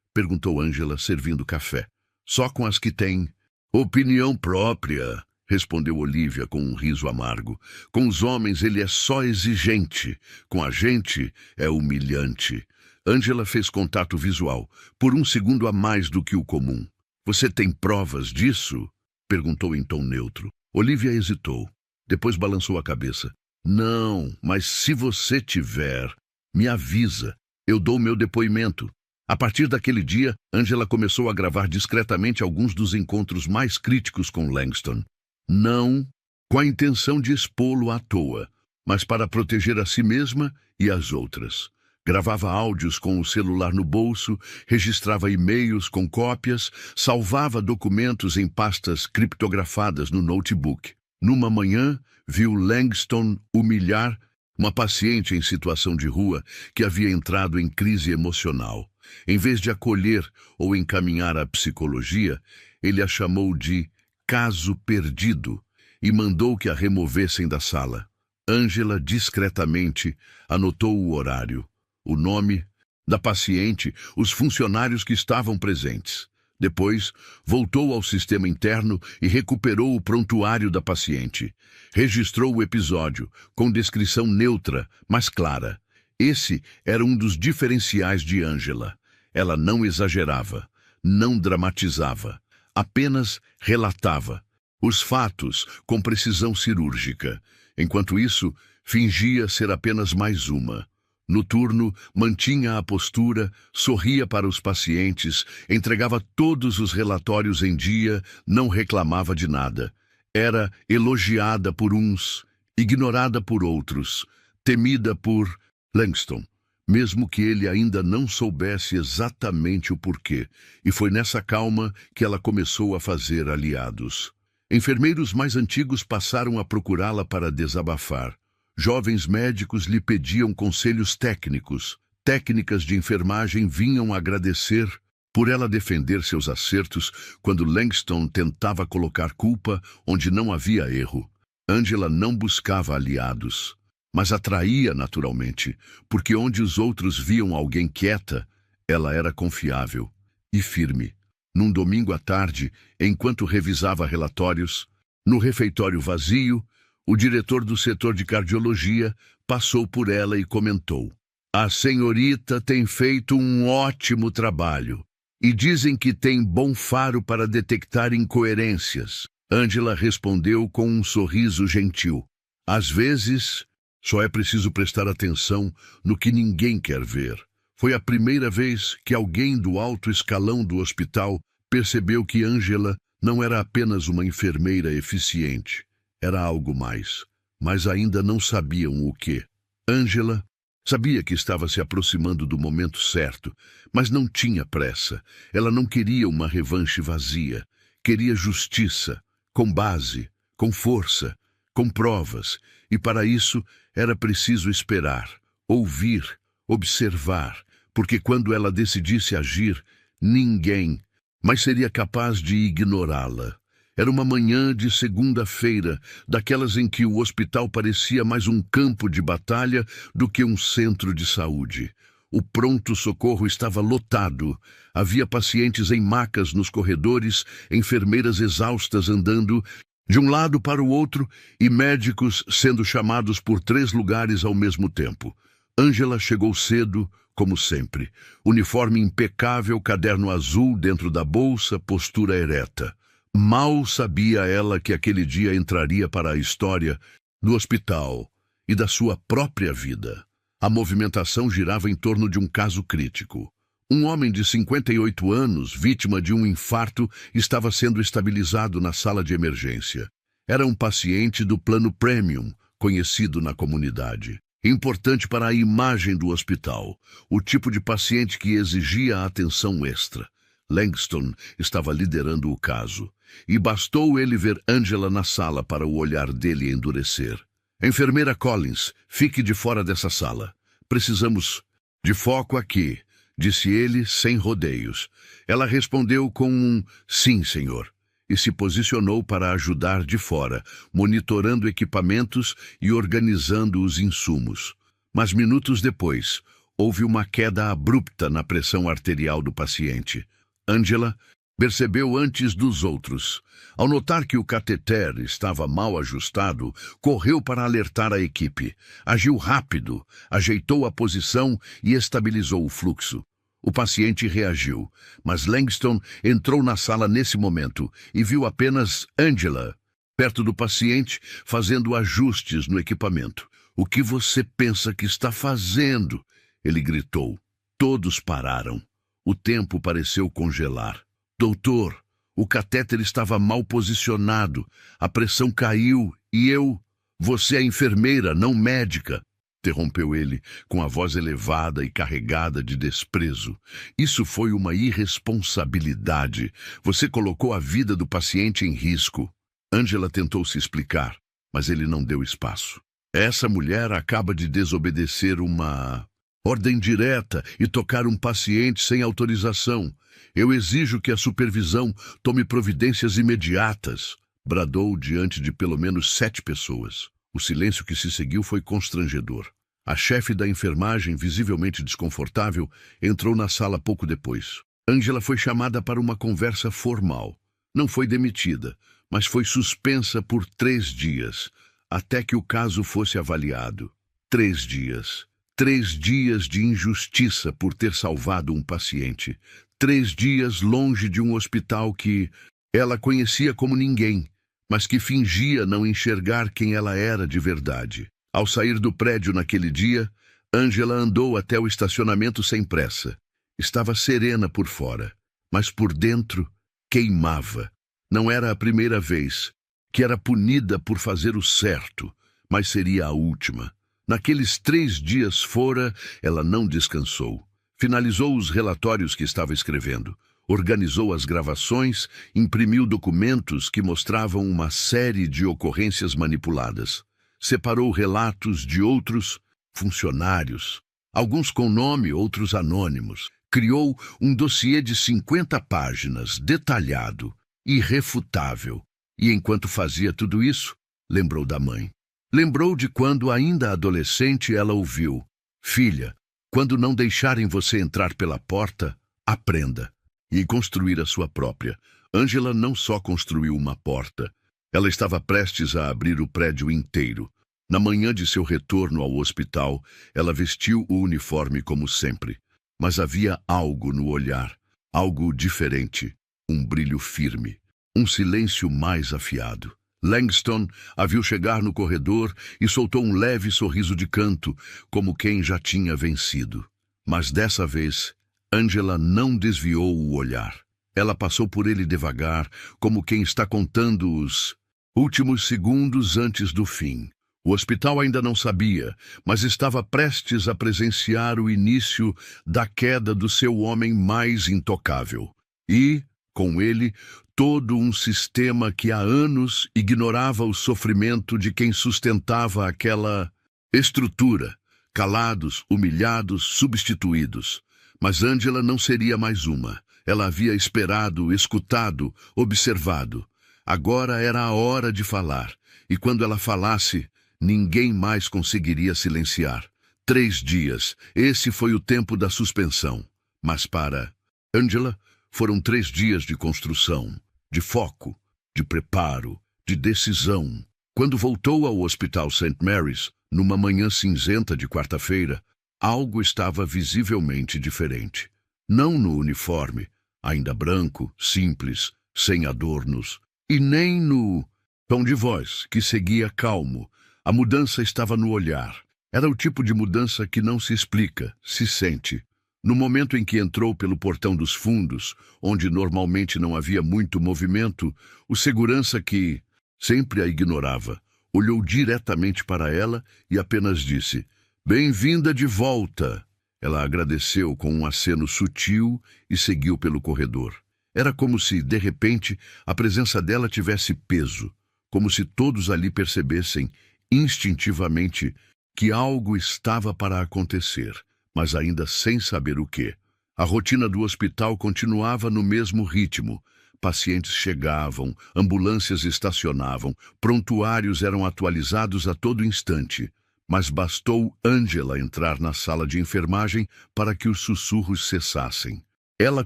Perguntou Angela, servindo café. Só com as que têm opinião própria, respondeu Olivia com um riso amargo. Com os homens ele é só exigente, com a gente é humilhante. Angela fez contato visual, por um segundo a mais do que o comum. Você tem provas disso? Perguntou em tom neutro. Olivia hesitou. Depois balançou a cabeça. Não, mas se você tiver, me avisa. Eu dou meu depoimento. A partir daquele dia, Angela começou a gravar discretamente alguns dos encontros mais críticos com Langston. Não com a intenção de expô-lo à toa, mas para proteger a si mesma e as outras. Gravava áudios com o celular no bolso, registrava e-mails com cópias, salvava documentos em pastas criptografadas no notebook. Numa manhã, viu Langston humilhar uma paciente em situação de rua que havia entrado em crise emocional. Em vez de acolher ou encaminhar à psicologia, ele a chamou de caso perdido e mandou que a removessem da sala. Angela discretamente anotou o horário, o nome da paciente, os funcionários que estavam presentes. Depois, voltou ao sistema interno e recuperou o prontuário da paciente. Registrou o episódio, com descrição neutra, mas clara. Esse era um dos diferenciais de Angela. Ela não exagerava, não dramatizava, apenas relatava os fatos com precisão cirúrgica. Enquanto isso, fingia ser apenas mais uma. No turno, mantinha a postura, sorria para os pacientes, entregava todos os relatórios em dia, não reclamava de nada. Era elogiada por uns, ignorada por outros, temida por Langston, mesmo que ele ainda não soubesse exatamente o porquê, e foi nessa calma que ela começou a fazer aliados. Enfermeiros mais antigos passaram a procurá-la para desabafar. Jovens médicos lhe pediam conselhos técnicos. Técnicas de enfermagem vinham agradecer por ela defender seus acertos quando Langston tentava colocar culpa onde não havia erro. Angela não buscava aliados, mas atraía naturalmente, porque onde os outros viam alguém quieta, ela era confiável e firme. Num domingo à tarde, enquanto revisava relatórios, no refeitório vazio, o diretor do setor de cardiologia passou por ela e comentou: "A senhorita tem feito um ótimo trabalho e dizem que tem bom faro para detectar incoerências." Angela respondeu com um sorriso gentil: "Às vezes, só é preciso prestar atenção no que ninguém quer ver." Foi a primeira vez que alguém do alto escalão do hospital percebeu que Angela não era apenas uma enfermeira eficiente. Era algo mais, mas ainda não sabiam o que. Angela sabia que estava se aproximando do momento certo, mas não tinha pressa. Ela não queria uma revanche vazia. Queria justiça, com base, com força, com provas, e para isso era preciso esperar, ouvir, observar, porque quando ela decidisse agir, ninguém mais seria capaz de ignorá-la. Era uma manhã de segunda-feira, daquelas em que o hospital parecia mais um campo de batalha do que um centro de saúde. O pronto-socorro estava lotado. Havia pacientes em macas nos corredores, enfermeiras exaustas andando de um lado para o outro e médicos sendo chamados por 3 lugares ao mesmo tempo. Angela chegou cedo, como sempre. Uniforme impecável, caderno azul dentro da bolsa, postura ereta. Mal sabia ela que aquele dia entraria para a história do hospital e da sua própria vida. A movimentação girava em torno de um caso crítico. Um homem de 58 anos, vítima de um infarto, estava sendo estabilizado na sala de emergência. Era um paciente do plano Premium, conhecido na comunidade. Importante para a imagem do hospital, o tipo de paciente que exigia atenção extra. Langston estava liderando o caso, e bastou ele ver Angela na sala para o olhar dele endurecer. "Enfermeira Collins, fique de fora dessa sala. Precisamos de foco aqui", disse ele sem rodeios. Ela respondeu com um "sim, senhor", e se posicionou para ajudar de fora, monitorando equipamentos e organizando os insumos. Mas minutos depois, houve uma queda abrupta na pressão arterial do paciente. Angela percebeu antes dos outros. Ao notar que o cateter estava mal ajustado, correu para alertar a equipe. Agiu rápido, ajeitou a posição e estabilizou o fluxo. O paciente reagiu, mas Langston entrou na sala nesse momento e viu apenas Angela, perto do paciente, fazendo ajustes no equipamento. "O que você pensa que está fazendo?" ele gritou. Todos pararam. O tempo pareceu congelar. "Doutor, o catéter estava mal posicionado, a pressão caiu e eu... Você é enfermeira, não médica", interrompeu ele, com a voz elevada e carregada de desprezo. "Isso foi uma irresponsabilidade. Você colocou a vida do paciente em risco." Angela tentou se explicar, mas ele não deu espaço. "Essa mulher acaba de desobedecer uma ordem direta e tocar um paciente sem autorização. Eu exijo que a supervisão tome providências imediatas", bradou diante de pelo menos 7 pessoas. O silêncio que se seguiu foi constrangedor. A chefe da enfermagem, visivelmente desconfortável, entrou na sala pouco depois. Angela foi chamada para uma conversa formal. Não foi demitida, mas foi suspensa por 3 dias, até que o caso fosse avaliado. 3 dias. 3 dias de injustiça por ter salvado um paciente. 3 dias longe de um hospital que ela conhecia como ninguém, mas que fingia não enxergar quem ela era de verdade. Ao sair do prédio naquele dia, Angela andou até o estacionamento sem pressa. Estava serena por fora, mas por dentro queimava. Não era a primeira vez que era punida por fazer o certo, mas seria a última. Naqueles 3 dias fora, ela não descansou. Finalizou os relatórios que estava escrevendo. Organizou as gravações, imprimiu documentos que mostravam uma série de ocorrências manipuladas. Separou relatos de outros funcionários, alguns com nome, outros anônimos. Criou um dossiê de 50 páginas, detalhado, irrefutável. E enquanto fazia tudo isso, lembrou da mãe. Lembrou de quando, ainda adolescente, ela ouviu: "Filha, quando não deixarem você entrar pela porta, aprenda." E construir a sua própria. Angela não só construiu uma porta, ela estava prestes a abrir o prédio inteiro. Na manhã de seu retorno ao hospital, ela vestiu o uniforme como sempre. Mas havia algo no olhar, algo diferente, um brilho firme, um silêncio mais afiado. Langston a viu chegar no corredor e soltou um leve sorriso de canto, como quem já tinha vencido. Mas dessa vez, Angela não desviou o olhar. Ela passou por ele devagar, como quem está contando os últimos segundos antes do fim. O hospital ainda não sabia, mas estava prestes a presenciar o início da queda do seu homem mais intocável. E, com ele, todo um sistema que há anos ignorava o sofrimento de quem sustentava aquela estrutura. Calados, humilhados, substituídos. Mas Angela não seria mais uma. Ela havia esperado, escutado, observado. Agora era a hora de falar. E quando ela falasse, ninguém mais conseguiria silenciar. 3 dias. Esse foi o tempo da suspensão. Mas para Angela, foram 3 dias de construção, de foco, de preparo, de decisão. Quando voltou ao Hospital St. Mary's, numa manhã cinzenta de quarta-feira, algo estava visivelmente diferente. Não no uniforme, ainda branco, simples, sem adornos, e nem no tom de voz, que seguia calmo. A mudança estava no olhar. Era o tipo de mudança que não se explica, se sente. No momento em que entrou pelo portão dos fundos, onde normalmente não havia muito movimento, o segurança, que sempre a ignorava, olhou diretamente para ela e apenas disse: "Bem-vinda de volta." Ela agradeceu com um aceno sutil e seguiu pelo corredor. Era como se, de repente, a presença dela tivesse peso, como se todos ali percebessem, instintivamente, que algo estava para acontecer, mas ainda sem saber o quê. A rotina do hospital continuava no mesmo ritmo. Pacientes chegavam, ambulâncias estacionavam, prontuários eram atualizados a todo instante. Mas bastou Angela entrar na sala de enfermagem para que os sussurros cessassem. Ela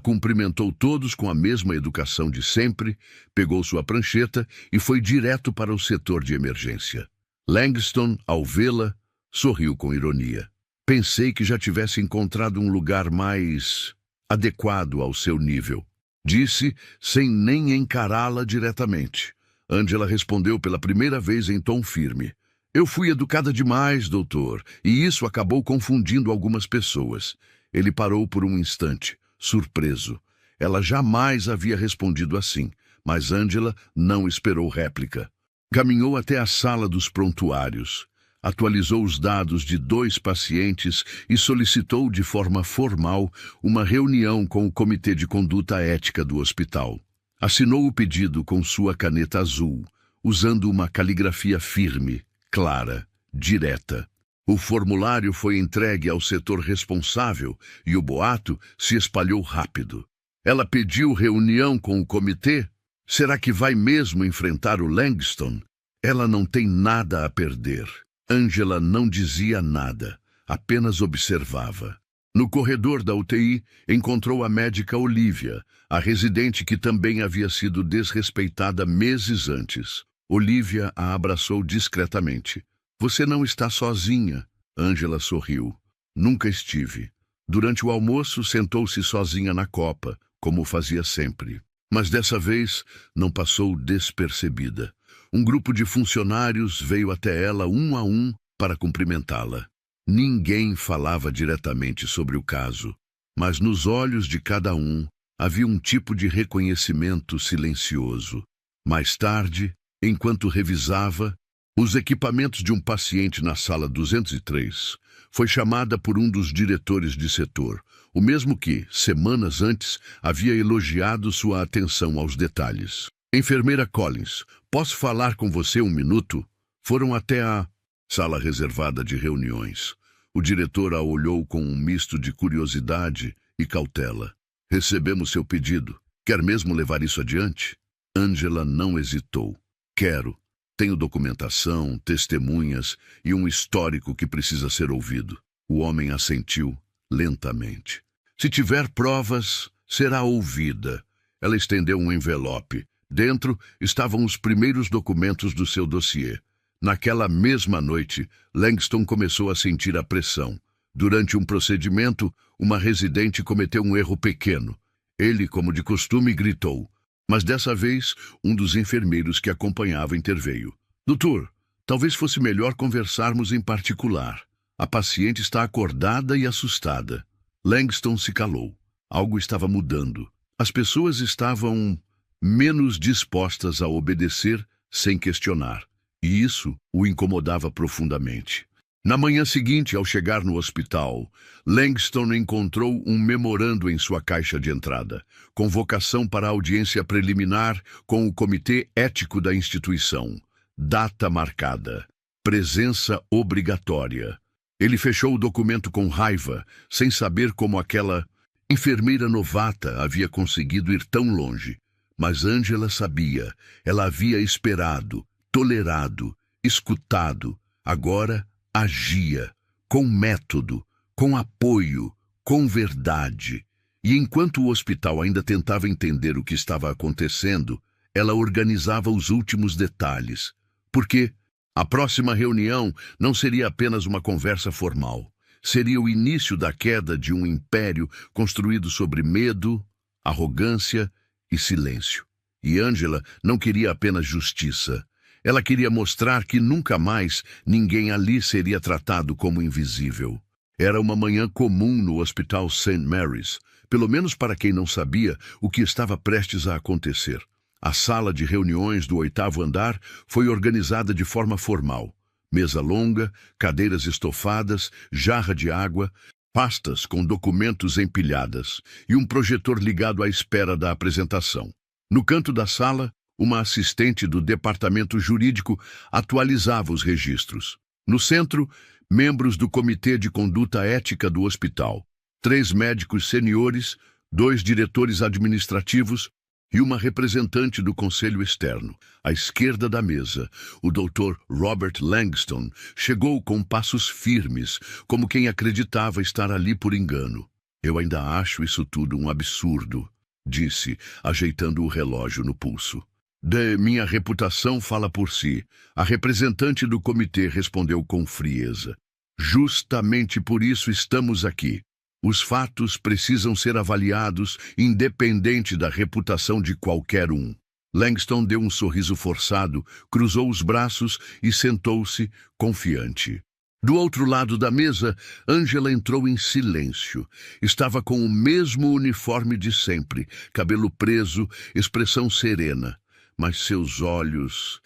cumprimentou todos com a mesma educação de sempre, pegou sua prancheta e foi direto para o setor de emergência. Langston, ao vê-la, sorriu com ironia. Pensei que já tivesse encontrado um lugar mais adequado ao seu nível, disse sem nem encará-la diretamente. Angela respondeu pela primeira vez em tom firme. Eu fui educada demais, doutor, e isso acabou confundindo algumas pessoas. Ele parou por um instante, surpreso. Ela jamais havia respondido assim, mas Angela não esperou réplica. Caminhou até a sala dos prontuários, atualizou os dados de 2 pacientes e solicitou de forma formal uma reunião com o Comitê de Conduta Ética do hospital. Assinou o pedido com sua caneta azul, usando uma caligrafia firme, clara, direta. O formulário foi entregue ao setor responsável e o boato se espalhou rápido. Ela pediu reunião com o comitê? Será que vai mesmo enfrentar o Langston? Ela não tem nada a perder. Angela não dizia nada, apenas observava. No corredor da UTI, encontrou a médica Olivia, a residente que também havia sido desrespeitada meses antes. Olivia a abraçou discretamente. Você não está sozinha. Angela sorriu. Nunca estive. Durante o almoço, sentou-se sozinha na copa, como fazia sempre. Mas dessa vez, não passou despercebida. Um grupo de funcionários veio até ela um a um para cumprimentá-la. Ninguém falava diretamente sobre o caso, mas nos olhos de cada um havia um tipo de reconhecimento silencioso. Mais tarde, enquanto revisava os equipamentos de um paciente na sala 203, foi chamada por um dos diretores de setor, o mesmo que, semanas antes, havia elogiado sua atenção aos detalhes. Enfermeira Collins, posso falar com você um minuto? Foram até a sala reservada de reuniões. O diretor a olhou com um misto de curiosidade e cautela. Recebemos seu pedido. Quer mesmo levar isso adiante? Angela não hesitou. Quero. Tenho documentação, testemunhas e um histórico que precisa ser ouvido. O homem assentiu lentamente. Se tiver provas, será ouvida. Ela estendeu um envelope. Dentro estavam os primeiros documentos do seu dossiê. Naquela mesma noite, Langston começou a sentir a pressão. Durante um procedimento, uma residente cometeu um erro pequeno. Ele, como de costume, gritou. Mas dessa vez, um dos enfermeiros que acompanhava interveio. Doutor, talvez fosse melhor conversarmos em particular. A paciente está acordada e assustada. Langston se calou. Algo estava mudando. As pessoas estavam menos dispostas a obedecer sem questionar. E isso o incomodava profundamente. Na manhã seguinte, ao chegar no hospital, Langston encontrou um memorando em sua caixa de entrada. Convocação para audiência preliminar com o Comitê Ético da instituição. Data marcada. Presença obrigatória. Ele fechou o documento com raiva, sem saber como aquela enfermeira novata havia conseguido ir tão longe. Mas Angela sabia. Ela havia esperado, tolerado, escutado. Agora agia, com método, com apoio, com verdade. E enquanto o hospital ainda tentava entender o que estava acontecendo, ela organizava os últimos detalhes. Porque a próxima reunião não seria apenas uma conversa formal. Seria o início da queda de um império construído sobre medo, arrogância e silêncio. E Angela não queria apenas justiça. Ela queria mostrar que nunca mais ninguém ali seria tratado como invisível. Era uma manhã comum no Hospital St. Mary's, pelo menos para quem não sabia o que estava prestes a acontecer. A sala de reuniões do 8º andar foi organizada de forma formal. Mesa longa, cadeiras estofadas, jarra de água, pastas com documentos empilhadas e um projetor ligado à espera da apresentação. No canto da sala, uma assistente do departamento jurídico atualizava os registros. No centro, membros do Comitê de Conduta Ética do hospital, 3 médicos seniores, 2 diretores administrativos, e uma representante do conselho externo. À esquerda da mesa, o Dr. Robert Langston chegou com passos firmes, como quem acreditava estar ali por engano. Eu ainda acho isso tudo um absurdo, disse, ajeitando o relógio no pulso. Minha reputação fala por si. A representante do comitê respondeu com frieza. Justamente por isso estamos aqui. Os fatos precisam ser avaliados independente da reputação de qualquer um. Langston deu um sorriso forçado, cruzou os braços e sentou-se, confiante. Do outro lado da mesa, Angela entrou em silêncio. Estava com o mesmo uniforme de sempre, cabelo preso, expressão serena. Mas seus olhos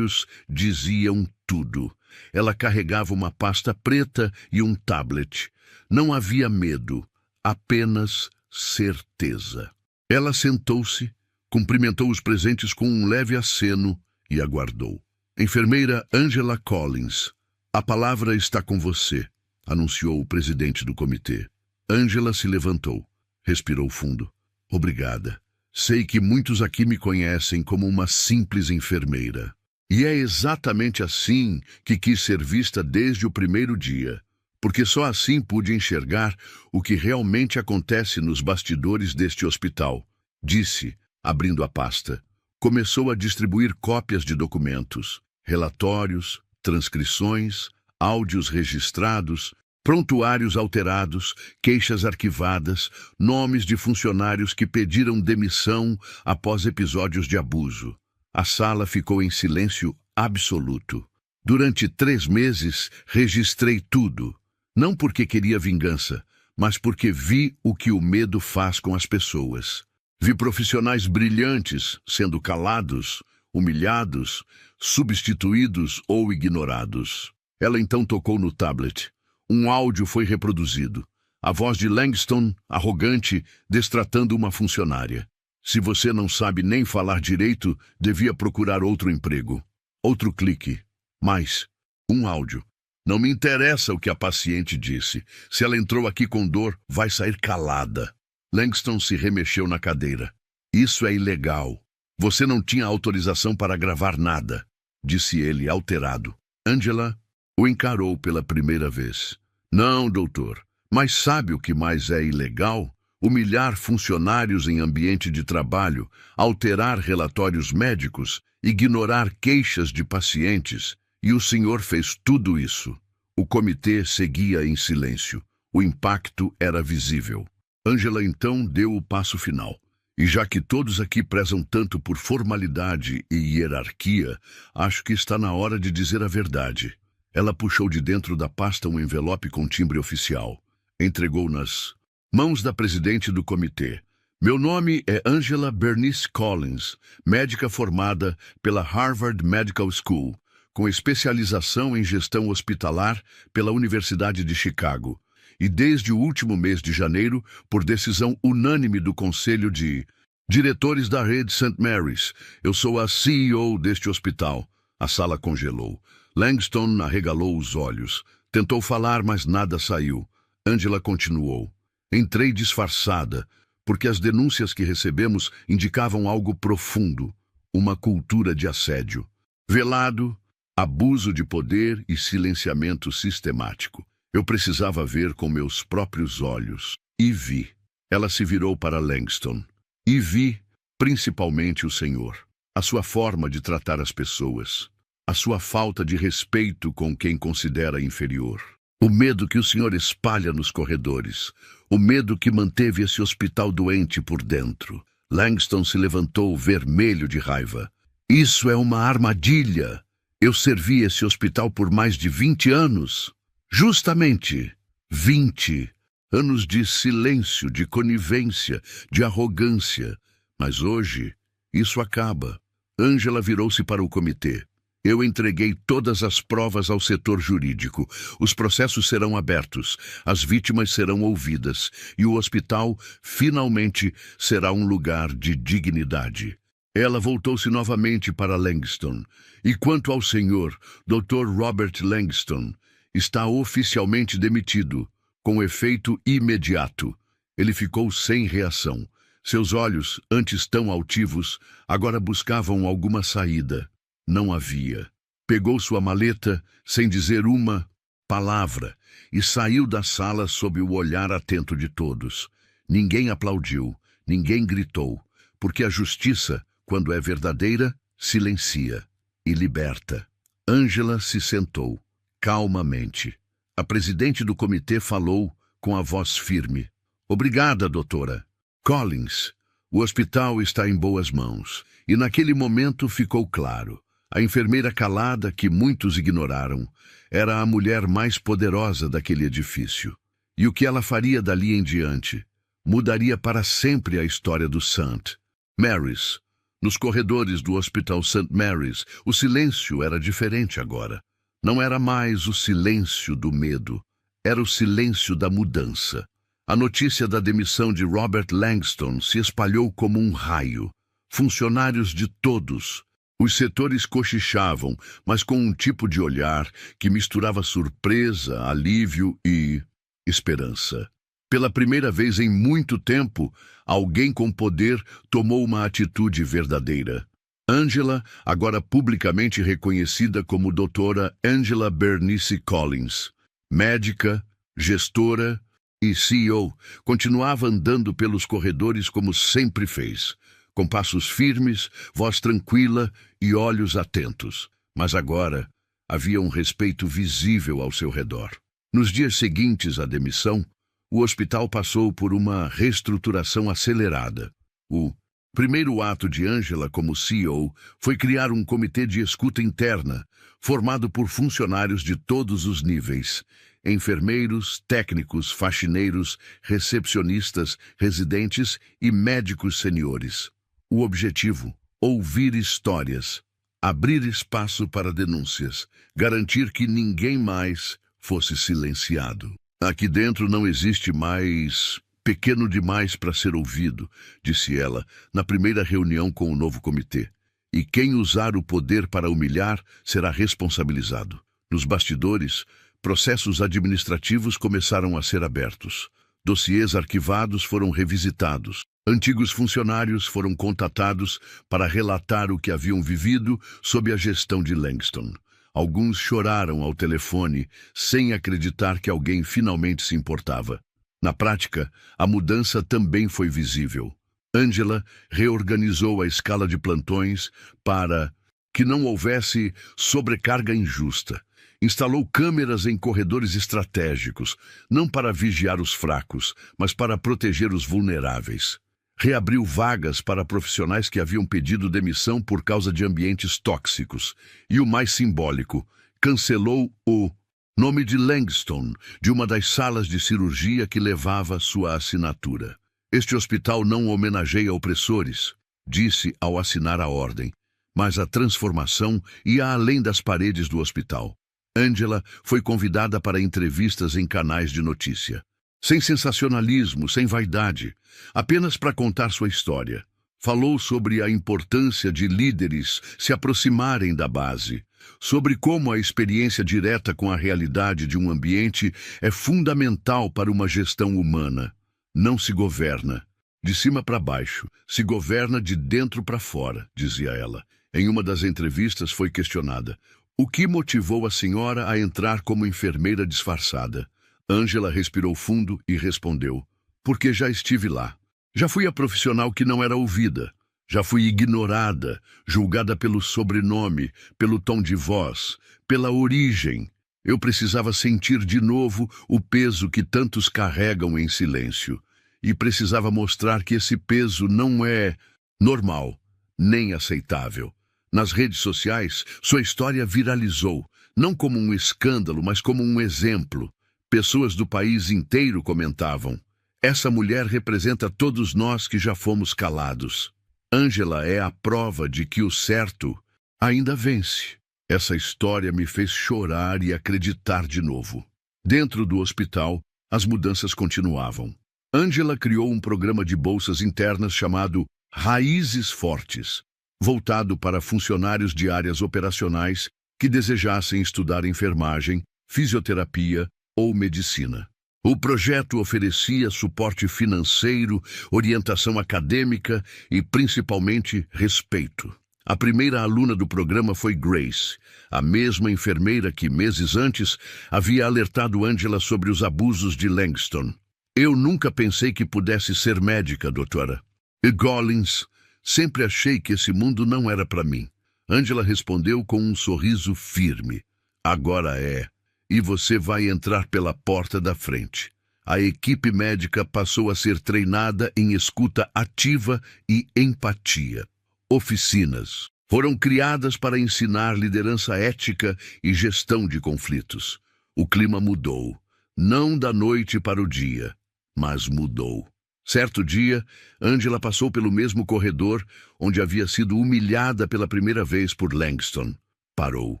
diziam tudo. Ela carregava uma pasta preta e um tablet. Não havia medo, apenas certeza. Ela sentou-se, cumprimentou os presentes com um leve aceno e aguardou. Enfermeira Angela Collins, a palavra está com você, anunciou o presidente do comitê. Angela se levantou, respirou fundo. Obrigada. Sei que muitos aqui me conhecem como uma simples enfermeira. E é exatamente assim que quis ser vista desde o primeiro dia, porque só assim pude enxergar o que realmente acontece nos bastidores deste hospital, disse, abrindo a pasta. Começou a distribuir cópias de documentos, relatórios, transcrições, áudios registrados, prontuários alterados, queixas arquivadas, nomes de funcionários que pediram demissão após episódios de abuso. A sala ficou em silêncio absoluto. Durante 3 meses, registrei tudo. Não porque queria vingança, mas porque vi o que o medo faz com as pessoas. Vi profissionais brilhantes sendo calados, humilhados, substituídos ou ignorados. Ela então tocou no tablet. Um áudio foi reproduzido. A voz de Langston, arrogante, destratando uma funcionária. Se você não sabe nem falar direito, devia procurar outro emprego. Outro clique. Mais. Um áudio. Não me interessa o que a paciente disse. Se ela entrou aqui com dor, vai sair calada. Langston se remexeu na cadeira. Isso é ilegal. Você não tinha autorização para gravar nada, disse ele, alterado. Angela o encarou pela primeira vez. Não, doutor. Mas sabe o que mais é ilegal? Humilhar funcionários em ambiente de trabalho, alterar relatórios médicos, ignorar queixas de pacientes. E o senhor fez tudo isso. O comitê seguia em silêncio. O impacto era visível. Angela então deu o passo final. E já que todos aqui prezam tanto por formalidade e hierarquia, acho que está na hora de dizer a verdade. Ela puxou de dentro da pasta um envelope com timbre oficial. Entregou nas mãos da presidente do comitê. Meu nome é Angela Bernice Collins, médica formada pela Harvard Medical School, com especialização em gestão hospitalar pela Universidade de Chicago. E desde o último mês de janeiro, por decisão unânime do Conselho de Diretores da Rede St. Mary's, eu sou a CEO deste hospital. A sala congelou. Langston arregalou os olhos. Tentou falar, mas nada saiu. Angela continuou. Entrei disfarçada, porque as denúncias que recebemos indicavam algo profundo, uma cultura de assédio. Velado, abuso de poder e silenciamento sistemático. Eu precisava ver com meus próprios olhos. E vi. Ela se virou para Langston. E vi, principalmente, o senhor. A sua forma de tratar as pessoas. A sua falta de respeito com quem considera inferior. O medo que o senhor espalha nos corredores. O medo que manteve esse hospital doente por dentro. Langston se levantou vermelho de raiva. Isso é uma armadilha. Eu servi esse hospital por mais de 20 anos. Justamente 20 anos de silêncio, de conivência, de arrogância. Mas hoje, isso acaba. Angela virou-se para o comitê. Eu entreguei todas as provas ao setor jurídico. Os processos serão abertos, as vítimas serão ouvidas e o hospital, finalmente, será um lugar de dignidade. Ela voltou-se novamente para Langston. E quanto ao senhor, Dr. Robert Langston, está oficialmente demitido, com efeito imediato. Ele ficou sem reação. Seus olhos, antes tão altivos, agora buscavam alguma saída. Não havia. Pegou sua maleta, sem dizer uma palavra, e saiu da sala sob o olhar atento de todos. Ninguém aplaudiu, ninguém gritou, porque a justiça, quando é verdadeira, silencia e liberta. Angela se sentou, calmamente. A presidente do comitê falou com a voz firme. Obrigada, doutora. Collins, o hospital está em boas mãos. E naquele momento ficou claro. A enfermeira calada, que muitos ignoraram, era a mulher mais poderosa daquele edifício. E o que ela faria dali em diante mudaria para sempre a história do St. Mary's. Nos corredores do Hospital St. Mary's, o silêncio era diferente agora. Não era mais o silêncio do medo, era o silêncio da mudança. A notícia da demissão de Robert Langston se espalhou como um raio. Funcionários de todos. Os setores cochichavam, mas com um tipo de olhar que misturava surpresa, alívio e esperança. Pela primeira vez em muito tempo, alguém com poder tomou uma atitude verdadeira. Angela, agora publicamente reconhecida como doutora Angela Bernice Collins, médica, gestora e CEO, continuava andando pelos corredores como sempre fez, com passos firmes, voz tranquila e olhos atentos. Mas agora havia um respeito visível ao seu redor. Nos dias seguintes à demissão, o hospital passou por uma reestruturação acelerada. O primeiro ato de Angela como CEO foi criar um comitê de escuta interna, formado por funcionários de todos os níveis: enfermeiros, técnicos, faxineiros, recepcionistas, residentes e médicos seniores. O objetivo: ouvir histórias, abrir espaço para denúncias, garantir que ninguém mais fosse silenciado. Aqui dentro não existe mais pequeno demais para ser ouvido, disse ela na primeira reunião com o novo comitê. E quem usar o poder para humilhar será responsabilizado. Nos bastidores, processos administrativos começaram a ser abertos. Dossiês arquivados foram revisitados. Antigos funcionários foram contatados para relatar o que haviam vivido sob a gestão de Langston. Alguns choraram ao telefone, sem acreditar que alguém finalmente se importava. Na prática, a mudança também foi visível. Angela reorganizou a escala de plantões para que não houvesse sobrecarga injusta. Instalou câmeras em corredores estratégicos, não para vigiar os fracos, mas para proteger os vulneráveis. Reabriu vagas para profissionais que haviam pedido demissão por causa de ambientes tóxicos. E o mais simbólico, cancelou o nome de Langston de uma das salas de cirurgia que levava sua assinatura. Este hospital não homenageia opressores, disse ao assinar a ordem, mas a transformação ia além das paredes do hospital. Angela foi convidada para entrevistas em canais de notícia. Sem sensacionalismo, sem vaidade, apenas para contar sua história. Falou sobre a importância de líderes se aproximarem da base, sobre como a experiência direta com a realidade de um ambiente é fundamental para uma gestão humana. Não se governa de cima para baixo, se governa de dentro para fora, dizia ela. Em uma das entrevistas foi questionada: o que motivou a senhora a entrar como enfermeira disfarçada? Angela respirou fundo e respondeu: porque já estive lá. Já fui a profissional que não era ouvida. Já fui ignorada, julgada pelo sobrenome, pelo tom de voz, pela origem. Eu precisava sentir de novo o peso que tantos carregam em silêncio. E precisava mostrar que esse peso não é normal, nem aceitável. Nas redes sociais, sua história viralizou, não como um escândalo, mas como um exemplo. Pessoas do país inteiro comentavam: essa mulher representa todos nós que já fomos calados. Angela é a prova de que o certo ainda vence. Essa história me fez chorar e acreditar de novo. Dentro do hospital, as mudanças continuavam. Angela criou um programa de bolsas internas chamado Raízes Fortes, voltado para funcionários de áreas operacionais que desejassem estudar enfermagem, fisioterapia ou medicina. O projeto oferecia suporte financeiro, orientação acadêmica e, principalmente, respeito. A primeira aluna do programa foi Grace, a mesma enfermeira que, meses antes, havia alertado Angela sobre os abusos de Langston. Eu nunca pensei que pudesse ser médica, doutora. E Collins, sempre achei que esse mundo não era para mim. Angela respondeu com um sorriso firme. Agora é. E você vai entrar pela porta da frente. A equipe médica passou a ser treinada em escuta ativa e empatia. Oficinas foram criadas para ensinar liderança ética e gestão de conflitos. O clima mudou, não da noite para o dia, mas mudou. Certo dia, Angela passou pelo mesmo corredor onde havia sido humilhada pela primeira vez por Langston. Parou,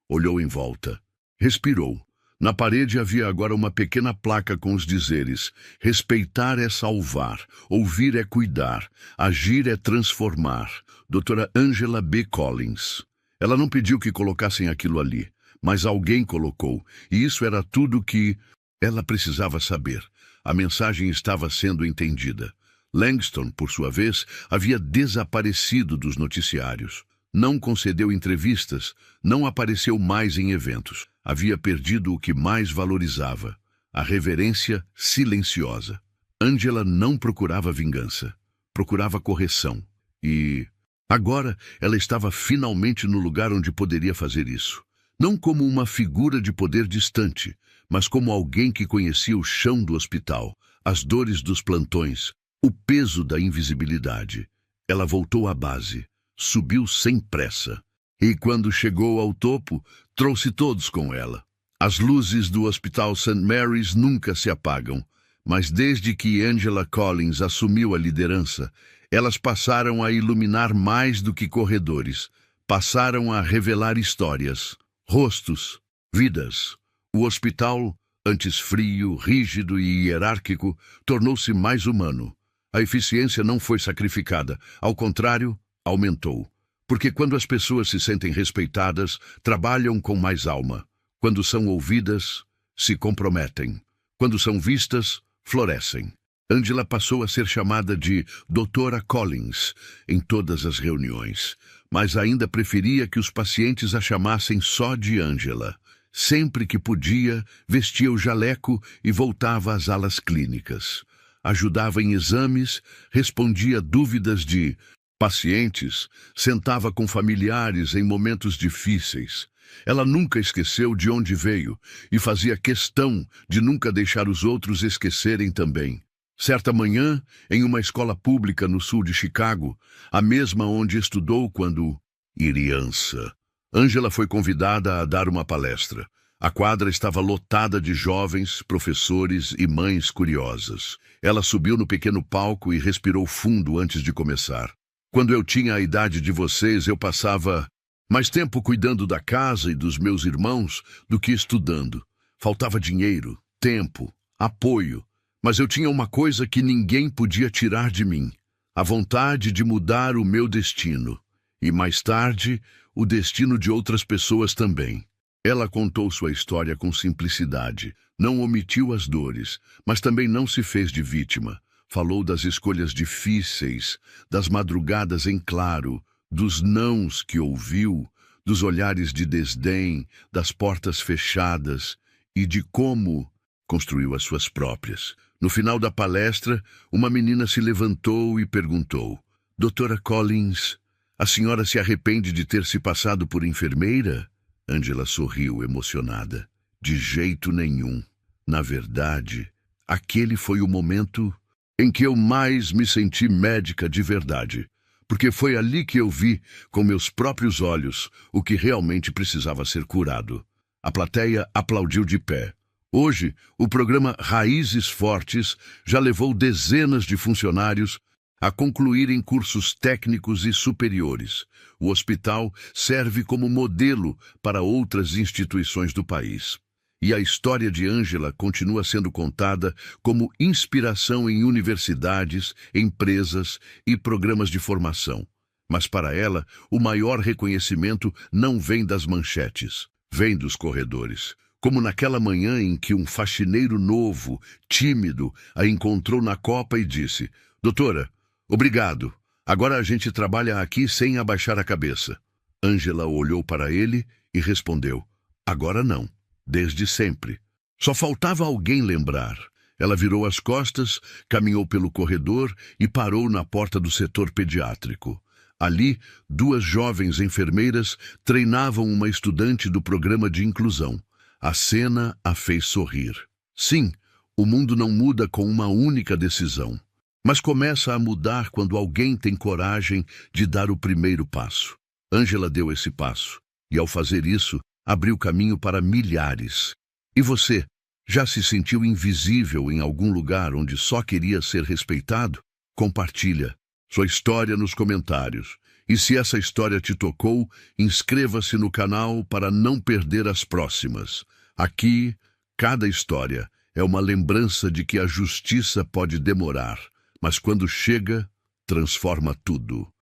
olhou em volta, respirou. Na parede havia agora uma pequena placa com os dizeres: respeitar é salvar, ouvir é cuidar, agir é transformar. Doutora Angela B. Collins. Ela não pediu que colocassem aquilo ali, mas alguém colocou, e isso era tudo que ela precisava saber. A mensagem estava sendo entendida. Langston, por sua vez, havia desaparecido dos noticiários. Não concedeu entrevistas, não apareceu mais em eventos. Havia perdido o que mais valorizava, a reverência silenciosa. Angela não procurava vingança, procurava correção. E agora ela estava finalmente no lugar onde poderia fazer isso. Não como uma figura de poder distante, mas como alguém que conhecia o chão do hospital, as dores dos plantões, o peso da invisibilidade. Ela voltou à base, subiu sem pressa. E quando chegou ao topo, trouxe todos com ela. As luzes do Hospital St. Mary's nunca se apagam, mas desde que Angela Collins assumiu a liderança, elas passaram a iluminar mais do que corredores, passaram a revelar histórias, rostos, vidas. O hospital, antes frio, rígido e hierárquico, tornou-se mais humano. A eficiência não foi sacrificada, ao contrário, aumentou. Porque quando as pessoas se sentem respeitadas, trabalham com mais alma. Quando são ouvidas, se comprometem. Quando são vistas, florescem. Angela passou a ser chamada de Doutora Collins em todas as reuniões, mas ainda preferia que os pacientes a chamassem só de Angela. Sempre que podia, vestia o jaleco e voltava às alas clínicas. Ajudava em exames, respondia dúvidas de pacientes, sentava com familiares em momentos difíceis. Ela nunca esqueceu de onde veio e fazia questão de nunca deixar os outros esquecerem também. Certa manhã, em uma escola pública no sul de Chicago, a mesma onde estudou quando criança, Angela foi convidada a dar uma palestra. A quadra estava lotada de jovens, professores e mães curiosas. Ela subiu no pequeno palco e respirou fundo antes de começar. Quando eu tinha a idade de vocês, eu passava mais tempo cuidando da casa e dos meus irmãos do que estudando. Faltava dinheiro, tempo, apoio, mas eu tinha uma coisa que ninguém podia tirar de mim: a vontade de mudar o meu destino. E mais tarde, o destino de outras pessoas também. Ela contou sua história com simplicidade, não omitiu as dores, mas também não se fez de vítima. Falou das escolhas difíceis, das madrugadas em claro, dos nãos que ouviu, dos olhares de desdém, das portas fechadas e de como construiu as suas próprias. No final da palestra, uma menina se levantou e perguntou: Doutora Collins, a senhora se arrepende de ter se passado por enfermeira? Angela sorriu, emocionada. De jeito nenhum. Na verdade, aquele foi o momento em que eu mais me senti médica de verdade, porque foi ali que eu vi, com meus próprios olhos, o que realmente precisava ser curado. A plateia aplaudiu de pé. Hoje, o programa Raízes Fortes já levou dezenas de funcionários a concluírem cursos técnicos e superiores. O hospital serve como modelo para outras instituições do país. E a história de Angela continua sendo contada como inspiração em universidades, empresas e programas de formação. Mas para ela, o maior reconhecimento não vem das manchetes, vem dos corredores. como naquela manhã em que um faxineiro novo, tímido, a encontrou na copa e disse: Doutora, obrigado. Agora a gente trabalha aqui sem abaixar a cabeça. Ângela olhou para ele e respondeu: Agora não, desde sempre. Só faltava alguém lembrar. Ela virou as costas, caminhou pelo corredor e parou na porta do setor pediátrico. Ali, duas jovens enfermeiras treinavam uma estudante do programa de inclusão. A cena a fez sorrir. Sim, o mundo não muda com uma única decisão, mas começa a mudar quando alguém tem coragem de dar o primeiro passo. Ângela deu esse passo, e ao fazer isso, abriu caminho para milhares. E você? Já se sentiu invisível em algum lugar onde só queria ser respeitado? Compartilha sua história nos comentários. E se essa história te tocou, inscreva-se no canal para não perder as próximas. Aqui, cada história é uma lembrança de que a justiça pode demorar, mas quando chega, transforma tudo.